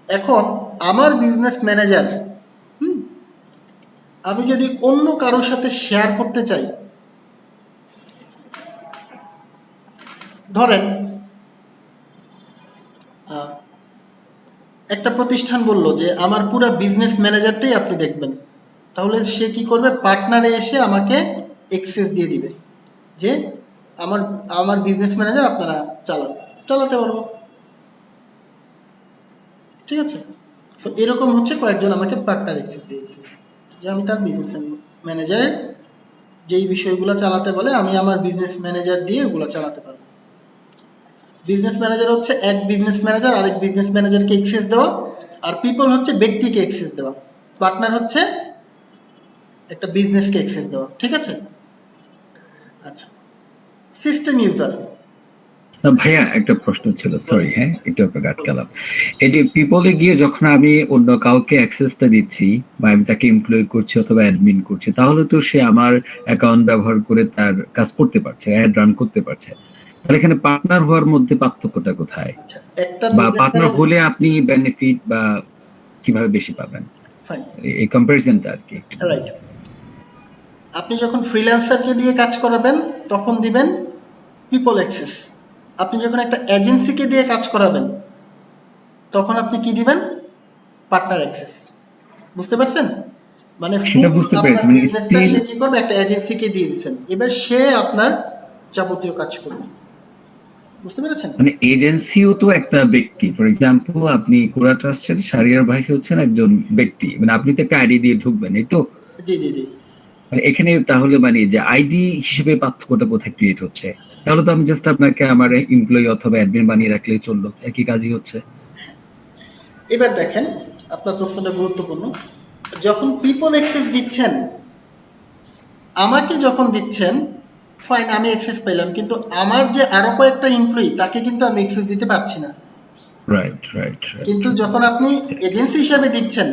এখন আমার বিজনেস ম্যানেজার আমি যদি অন্য কারোর সাথে শেয়ার করতে চাই, ধরেন একটা প্রতিষ্ঠান বলল যে আমার পুরো বিজনেস ম্যানেজারটাই আপনি দেখবেন, তাহলে সে কি করবে? পার্টনারে এসে আমাকে অ্যাক্সেস দিয়ে দিবে যে আমার বিজনেস ম্যানেজার আপনারা চালাতে পারবো, ঠিক আছে? তো এরকম হচ্ছে কয়েকজন আমাকে পার্টনার অ্যাক্সেস দিয়েছে যে আমি তার বিজনেস ম্যানেজারের যেই বিষয়গুলো চালাতে বলে আমি আমার বিজনেস ম্যানেজার দিয়ে ওগুলো চালাতে পারবো। বিজনেস ম্যানেজার হচ্ছে এক বিজনেস ম্যানেজার আরেক বিজনেস ম্যানেজারকে অ্যাক্সেস দেওয়া, আর পিপল হচ্ছে ব্যক্তিকে অ্যাক্সেস দেওয়া, পার্টনার হচ্ছে একটা বিজনেসকে অ্যাক্সেস দেওয়া, ঠিক আছে? আচ্ছা, সিস্টেম ইউজার। ভাইয়া একটা প্রশ্ন ছিল, সরি, হ্যাঁ একটু আপনাকে আটকালাম। এই যে পিপলে গিয়ে যখন আমি অন্য কাউকে অ্যাক্সেসটা দিচ্ছি বা আমি তাকে এমপ্লয় করছি অথবা অ্যাডমিন করছি, তাহলে তো সে আমার অ্যাকাউন্ট ব্যবহার করে তার কাজ করতে পারছে, অ্যাড রান করতে পারছে। তাহলে এখানে পার্টনার হওয়ার মধ্যে পার্থক্যটা কোথায়? বা পার্টনার হলে আপনি বেনিফিট বা কিভাবে বেশি পাবেন, এই কম্পারিজনটা আর কি। রাইট, আপনি যখন ফ্রিল্যান্সারকে দিয়ে কাজ করাবেন তখন দিবেন পিপল অ্যাক্সেস। আপনি যখন একটা এজেন্সিকে দিয়ে কাজ করাবেন তখন আপনি কি দিবেন? Partner access. বুঝতে পারছেন? মানে সেটা বুঝতে পেরেছি, মানে সে কি করবে? একটা এজেন্সিকে দিয়ে দিবেন, এবার সে আপনার যাবতীয় কাজ করবে। বুঝতে পেরেছেন? মানে এজেন্সিও তো একটা ব্যক্তি। ফর এক্সাম্পল আপনি কোরা ট্রাস্টের শাহরিয়ার ভাই হচ্ছেন একজন ব্যক্তি, মানে আপনি তো একটা আইডি দিয়ে ঢুকবেন, এই তো? জি জি জি। মানে এখানে তাহলে মানে যে আইডি হিসেবে পার্থক্যটা কোথায় ক্রিয়েট হচ্ছে? তাহলে তো আমি জাস্ট আপনাকে আমার এমপ্লয়ি অথবা অ্যাডমিন বানিয়ে রাখলেই চললো, একই কাজই হচ্ছে। এবার দেখেন, আপনার প্রশ্নটা গুরুত্বপূর্ণ। যখন পিপল অ্যাক্সেস দিচ্ছেন, আমাকে যখন দিচ্ছেন, ফাইন, আমি অ্যাক্সেস পেলাম, কিন্তু আমার যে আরো কয়েকটা এমপ্লয়ি তাকে কিন্তু আমি অ্যাক্সেস দিতে পারছি না। Right right. কিন্তু যখন আপনি এজেন্সি হিসাবে দিচ্ছেন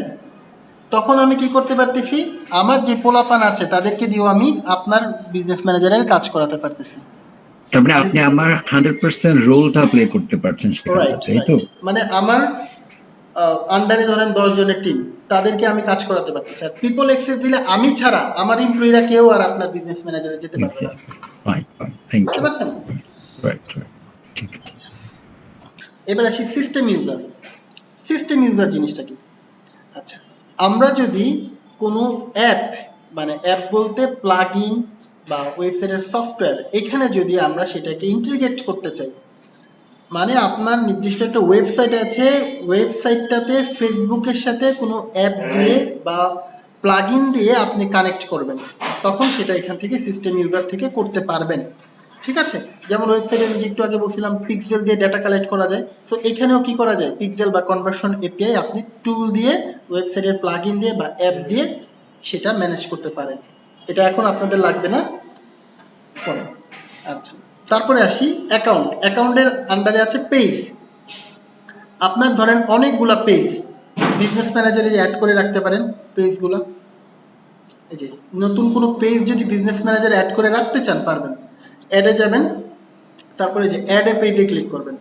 তখন আমি কি করতে পারতেছি? আমার যে পোলাপান আছে তাদেরকে দিয়েও আমি আপনার বিজনেস ম্যানেজারের কাজ করাতে পারতেছি। তার মানে আপনি আমার 100% রোলটা প্লে করতে পারছেন সেটাতে, এই তো? মানে আমার আন্ডারে ধরেন 10 জনের টিম, তাদেরকে আমি কাজ করাতে পারতেছি। আর পিপল অ্যাক্সেস দিলে আমি ছাড়া আমার এমপ্লয়িরা কেউ আর আপনার বিজনেস ম্যানেজারে যেতে পারবে না। Fine fine, thank you. Right right, ঠিক আছে। এবার আসি সিস্টেম ইউজার। সিস্টেম ইউজার জিনিসটা কি? আচ্ছা, আমরা যদি কোনো অ্যাপ, মানে অ্যাপ বলতে প্লাগইন বা ওয়েবসাইটের সফটওয়্যার, এখানে যদি আমরা সেটাকে ইন্টিগ্রেট করতে চাই, মানে আপনার নির্দিষ্ট একটা ওয়েবসাইট আছে, ওয়েবসাইটটাতে ফেসবুকের সাথে কোনো অ্যাপ দিয়ে বা প্লাগইন দিয়ে আপনি কানেক্ট করবেন, তখন সেটা এখান থেকে সিস্টেম ইউজার থেকে করতে পারবেন, ঠিক আছে? যেমন ওয়েবসাইটে আমি একটু আগে বলছিলাম পিক্সেল দিয়ে ডেটা কালেক্ট করা যায়, সো এখানেও কি করা যায়? পিক্সেল বা কনভার্সন এপিআই আপনি টুল দিয়ে ওয়েবসাইটের প্লাগইন দিয়ে বা অ্যাপ দিয়ে সেটা ম্যানেজ করতে পারেন। এটা এখন আপনাদের লাগবে না পরে। আচ্ছা, তারপরে আসি অ্যাকাউন্ট। অ্যাকাউন্টের আন্ডারে আছে পেজ। আপনার ধরেন অনেকগুলা পেজ বিজনেস ম্যানেজারে অ্যাড করে রাখতে পারেন পেজগুলো। এই যে নতুন কোনো পেজ যদি বিজনেস ম্যানেজারে অ্যাড করে রাখতে চান পারবেন। অ্যাডে যাবেন, তারপরে যে অ্যাড এ পেজে ক্লিক করবেন,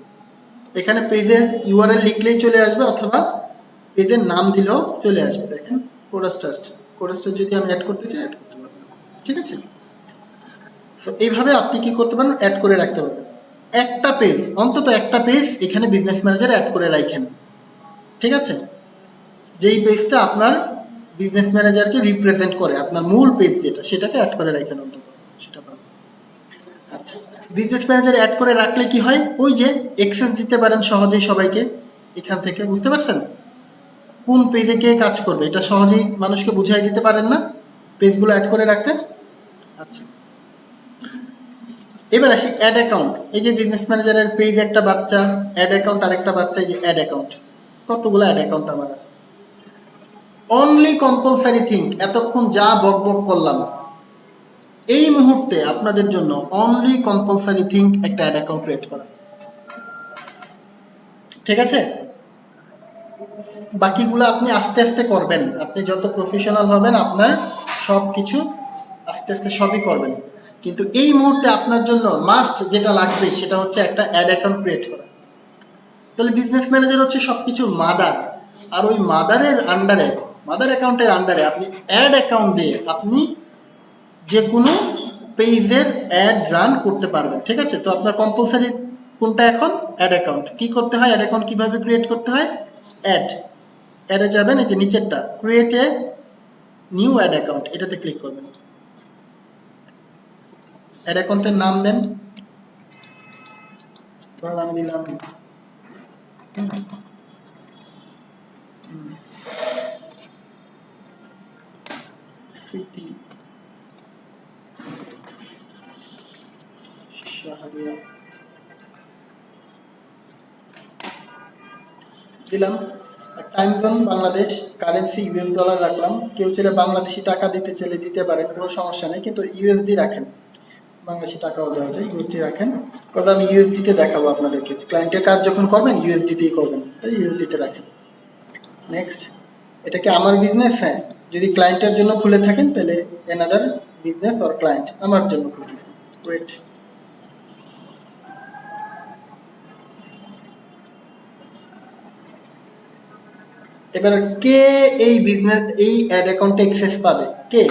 এখানে পেজের ইউআরএল লিখলেই চলে আসবে অথবা পেজের নাম দিলেও চলে আসবে। দেখেন কোরাস ট্রাস্ট যদি আমি অ্যাড করতে চাই অ্যাড করতে পারবেন, ঠিক আছে? সো এইভাবে আপনি কি করতে পারেন? অ্যাড করে রাখতে পারবেন একটা পেজ, অন্তত একটা পেজ এখানে বিজনেস ম্যানেজার অ্যাড করে রাখেন, ঠিক আছে? যেই পেজটা আপনার বিজনেস ম্যানেজারকে রিপ্রেজেন্ট করে, আপনার মূল পেজ যেটা, সেটাকে অ্যাড করে রাখেন অন্তত, সেটা পাবেন। আচ্ছা, বিজনেস ম্যানেজার অ্যাড করে রাখলে কি হয়? ওই যে অ্যাক্সেস দিতে পারেন সহজেই সবাইকে এখান থেকে। বুঝতে পারছেন কোন পেজে কে কাজ করবে? এটা সহজেই মানুষকে বুঝাই দিতে পারেন না পেজগুলো অ্যাড করে রাখতে। আচ্ছা, এবার আসি অ্যাড অ্যাকাউন্ট। এই যে বিজনেস ম্যানেজারের পেজ একটা বাচ্চা, অ্যাড অ্যাকাউন্ট আরেকটা বাচ্চা। এই যে অ্যাড অ্যাকাউন্ট, কতগুলো অ্যাড অ্যাকাউন্ট আমার আছে। অনলি কম্পালসারি থিং, এতক্ষণ যা বকবক করলাম, এই মুহূর্তে আপনাদের জন্য অনলি কম্পালসারি থিং একটা অ্যাড অ্যাকাউন্ট ক্রিয়েট করা, ঠিক আছে? বাকিগুলো আপনি আস্তে আস্তে করবেন। আপনি যত প্রফেশনাল হবেন আপনার সবকিছু আস্তে আস্তে সবই করবেন। কিন্তু এই মুহূর্তে আপনার জন্য মাস্ট যেটা লাগবে সেটা হচ্ছে একটা অ্যাড অ্যাকাউন্ট ক্রিয়েট করা। তাহলে বিজনেস ম্যানেজার হচ্ছে সবকিছুর মাদার, আর ওই মাদারের আন্ডারে, মাদার অ্যাকাউন্টের আন্ডারে আপনি অ্যাড অ্যাকাউন্ট দিয়ে আপনি যে কোনো পেজের অ্যাড রান করতে পারবেন। ঠিক আছে, তো আপনার কম্পালসারি কোনটা এখন? Ad account. কি করতে হয়? অ্যাড অ্যাকাউন্ট কিভাবে ক্রিয়েট করতে হয়? অ্যাডে যাবেন, এই যে নিচেরটা create a new ad account, এটাতে ক্লিক করবেন। অ্যাড অ্যাকাউন্টের নাম দেন, ধরুন আমি দিলাম সিটি শাহরিয়া দিলাম। Time zone Bangladesh, currency US dollar রাখলাম। কেউ চাইলে বাংলাদেশি টাকা দিতে চাইলে দিতে পারেন, কোনো সমস্যা নেই, কিন্তু ইউএসডি রাখেন। বাংলাদেশি টাকাও দেওয়া যায়, ইউএসডি রাখেন, কারণ আমি ইউএসডি তে দেখাবো আপনাদেরকে। ক্লায়েন্টের কাজ যখন করবেন ইউএসডি তেই করবেন, তাই ইউএসডি তে রাখেন। নেক্সট, এটা কি আমার বিজনেস? হ্যাঁ, যদি ক্লায়েন্টের জন্য খুলে থাকেন তাহলে অ্যানাদার বিজনেস অর ক্লায়েন্ট, আমার জন্য খুলতেছি। ওয়েট, এবার কে এই বিজনেস এই অ্যাড অ্যাকাউন্টে অ্যাক্সেস পাবে? কে?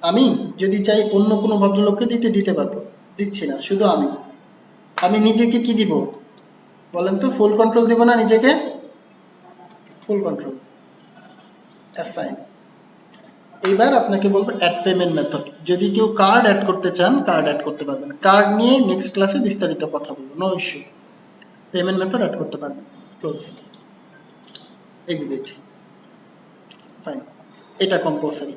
আমি যদি চাই অন্য কোনো ভদ্রলোককে দিতে পারবো, দিচ্ছি না, শুধু আমি নিজেকে কি দিব বলেন তো? ফুল কন্ট্রোল দিব না নিজেকে? ফুল কন্ট্রোল, অ্যাসাইন। এইবার আপনাকে বলবো অ্যাড পেমেন্ট মেথড। যদি কেউ কার্ড অ্যাড করতে চান, কার্ড অ্যাড করতে পারবেন। কার্ড নিয়ে নেক্সট ক্লাসে বিস্তারিত কথা বলবো, no issue. Payment method add করতে পারবেন। Close, exit, fine. এটা কম্পালসারি।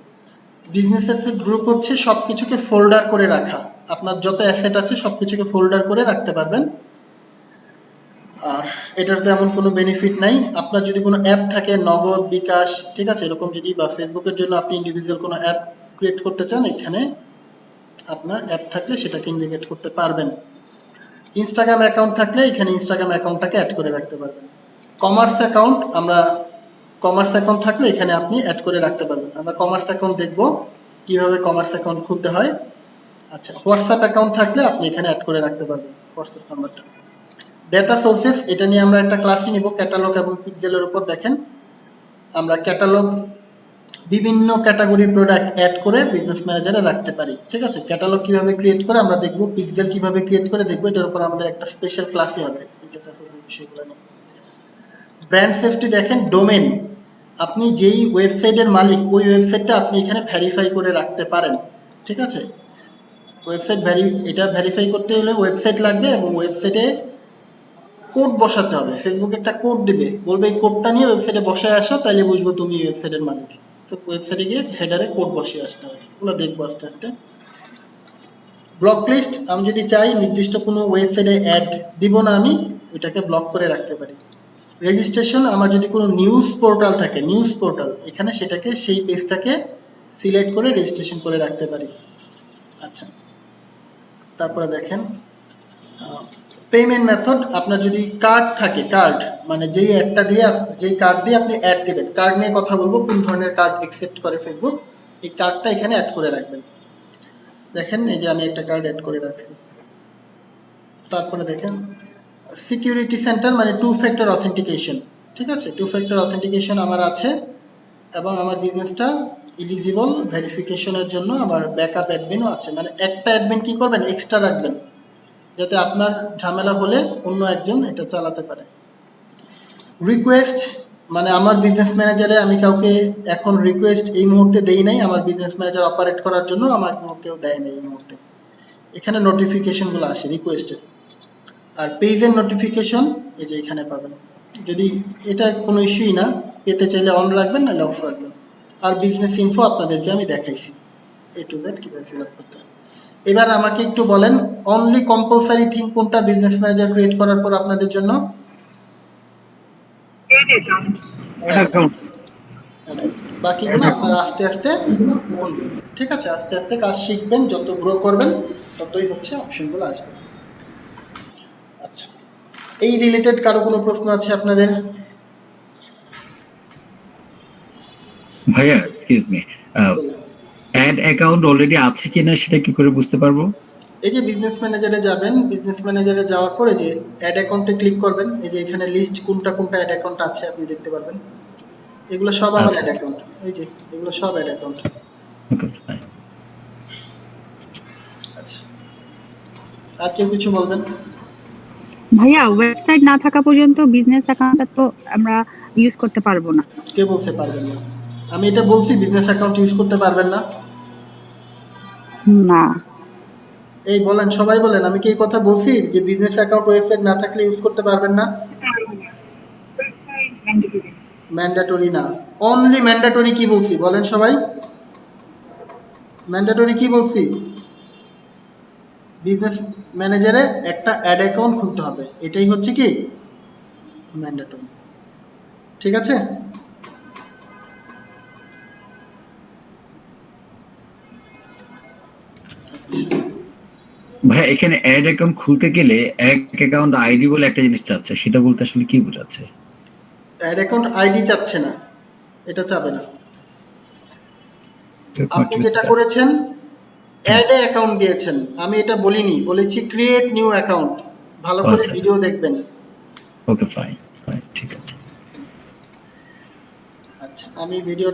বিজনেস অ্যাসেট গ্রুপ হচ্ছে সবকিছুকে ফোল্ডার করে রাখা। আপনার যত অ্যাসেট আছে সবকিছুকে ফোল্ডার করে রাখতে পারবেন। আর এটার তেমন কোনো বেনিফিট নাই। আপনার যদি কোনো অ্যাপ থাকে, নগদ, বিকাশ, ঠিক আছে, এরকম যদি, বা ফেসবুকের জন্য আপনি ইন্ডিভিজুয়াল কোনো অ্যাপ ক্রিয়েট করতে চান, এখানে আপনার অ্যাপ থাকলে সেটাকে ইন্ডিকেট করতে পারবেন। ইনস্টাগ্রাম অ্যাকাউন্ট থাকলে এখানে ইনস্টাগ্রাম অ্যাকাউন্টটাকে অ্যাড করে রাখতে পারবেন। কমার্স অ্যাকাউন্ট, কমার্স অ্যাকাউন্ট থাকলে এখানে আপনি অ্যাড করে রাখতে পারবেন। আমরা কমার্স অ্যাকাউন্ট দেখবো কিভাবে কমার্স অ্যাকাউন্ট খুলতে হয়। আচ্ছা, হোয়াটসঅ্যাপ অ্যাকাউন্ট থাকলে আপনি এখানে অ্যাড করে রাখতে পারবেন হোয়াটসঅ্যাপ নাম্বারটা। ডেটা সোর্সেস, এটা নিয়ে আমরা একটা ক্লাসই নিব, ক্যাটালগ এবং পিক্সেলের উপর। দেখেন আমরা ক্যাটালগ বিভিন্ন ক্যাটাগরির প্রোডাক্ট অ্যাড করে বিজনেস ম্যানেজারে রাখতে পারি। ঠিক আছে, ক্যাটালগ কিভাবে ক্রিয়েট করে আমরা দেখবো, পিক্সেল কিভাবে ক্রিয়েট করে দেখবো। এটার উপর আমাদের একটা স্পেশাল ক্লাসই হবে ডেটা সোর্সের বিষয়গুলো নিয়ে। ব্র্যান্ড সেফটি দেখেন, ডোমেন, আপনি যেই ওয়েবসাইটের মালিক ওই ওয়েবসাইটটা আপনি এখানে ভেরিফাই করে রাখতে পারেন। ঠিক আছে, ওয়েবসাইট এটা ভেরিফাই করতে হলে ওয়েবসাইট লাগবে এবং ওয়েবসাইটে কোড বসাতে হবে। ফেসবুক একটা কোড দিবে, বলবে এই কোডটা নিয়ে ওয়েবসাইটে বসায় আসো, তাহলে বুঝবো তুমি ওয়েবসাইটের মালিক। তো ওয়েবসাইটে গিয়ে হেডারে কোড বসিয়ে আসতে হবে, ওগুলো দেখবো আস্তে আস্তে। ব্লক লিস্ট, আমি যদি চাই নির্দিষ্ট কোনো ওয়েবসাইটে অ্যাড দিব না, আমি ওইটাকে ব্লক করে রাখতে পারি। রেজিস্ট্রেশন, আমার যদি কোনো নিউজ পোর্টাল থাকে, নিউজ পোর্টাল, এখানে সেটাকে সেই পেজটাকে সিলেক্ট করে রেজিস্ট্রেশন করে রাখতে পারি। আচ্ছা, তারপরে দেখেন পেমেন্ট মেথড, আপনার যদি কার্ড থাকে, কার্ড মানে যেই অ্যাডটা দিয়ে, যেই কার্ড দিয়ে আপনি অ্যাড দিবেন, কার্ড নিয়ে কথা বলবো, কোন ধরনের কার্ড অ্যাকসেপ্ট করে ফেসবুক, এই কার্ডটা এখানে অ্যাড করে রাখবেন। দেখেন এই যে আমি একটা কার্ড অ্যাড করে রাখছি। তারপরে দেখেন সিকিউরিটি সেন্টার, মানে 2 ফ্যাক্টর অথেন্টিকেশন। ঠিক আছে, 2 ফ্যাক্টর অথেন্টিকেশন আমার আছে এবং আমার বিজনেসটা এলিজিবল ভেরিফিকেশনের জন্য আমার ব্যাকআপ অ্যাডমিনও আছে। মানে একটা অ্যাডমিন কি করবেন, এক্সট্রা রাখবেন, যাতে আপনার ঝামেলা হলে অন্য একজন এটা চালাতে পারে। রিকোয়েস্ট, মানে আমার বিজনেস ম্যানেজারে আমি কাউকে এখন রিকোয়েস্ট এই মুহূর্তে দেই নাই, আমার বিজনেস ম্যানেজার অপারেট করার জন্য আমার কেউ দেয় নাই এই মুহূর্তে। এখানে নোটিফিকেশনগুলো আসে রিকোয়েস্টের। আর পেজের নোটিফিকেশন এই যে এখানে পাবেন। যদি এটা কোনো ইস্যুই না, পেতে চাইলে অন রাখবেন, নাহলে অফ রাখবেন। আর বিজনেস ইনফো আপনাদেরকে আমি দেখাইছি A to Z কিভাবে ফিল আপ করতে হয়। এবার আমাকে একটু বলেন, অনলি কম্পালসারি থিং কোনটা বিজনেস ম্যানেজার ক্রিয়েট করার পর আপনাদের জন্য? বাকিগুলো আপনারা আস্তে আস্তে বলবেন। ঠিক আছে, আস্তে আস্তে কাজ শিখবেন, যত গ্রো করবেন ততই হচ্ছে অপশনগুলো আসবে। আচ্ছা, এই রিলেটেড কারো কোনো প্রশ্ন আছে আপনাদের? ভাইয়া excuse me, ad account already আছে কিনা সেটা কি করে বুঝতে পারবো? এই যে বিজনেস ম্যানেজারে যাবেন, বিজনেস ম্যানেজারে যাওয়ার পরে যে অ্যাড অ্যাকাউন্টে ক্লিক করবেন, এই যে এখানে লিস্ট কোনটা কোনটা অ্যাড অ্যাকাউন্ট আছে আপনি দেখতে পারবেন। এগুলো সব আমার অ্যাড অ্যাকাউন্ট, এই যে এগুলো সব অ্যাড অ্যাকাউন্ট। আচ্ছা, আর কেউ কিছু বলবেন? ভাইয়া ওয়েবসাইট না থাকা পর্যন্ত বিজনেস অ্যাকাউন্টটা তো আমরা ইউজ করতে পারবো না। কে বলতে পারবেন না? আমি এটা বলছি বিজনেস অ্যাকাউন্ট ইউজ করতে পারবেন না? না। এই বলেন, সবাই বলেন, আমি কি এই কথা বলছি যে বিজনেস অ্যাকাউন্ট ওয়েবসাইট না থাকলে ইউজ করতে পারবেন না? ম্যান্ডেটরি না, অনলি ম্যান্ডেটরি কি বলছি বলেন সবাই? ম্যান্ডেটরি কি বলছি? বিজনেস ম্যানেজারে একটা অ্যাড অ্যাকাউন্ট খুলতে হবে, এটাই হচ্ছে কি ম্যান্ডেটরি। ঠিক আছে? ভাই এখানে অ্যাড অ্যাকাউন্ট খুলতে গেলে এক অ্যাকাউন্ট আইডি বলে একটা জিনিস চাচ্ছে, সেটা বলতে আসলে কি বোঝাচ্ছে? অ্যাড অ্যাকাউন্ট আইডি চাচ্ছে না, এটা চাবে না। আপনি যেটা করেছেন অ্যাড অ্যাকাউন্ট দিয়েছেন, আমি এটা বলিনি, বলেছি ক্রিয়েট নিউ অ্যাকাউন্ট। ভালো করে ভিডিও দেখবেন। ওকে ফাইন, ঠিক আছে। আচ্ছা, আমি ভিডিও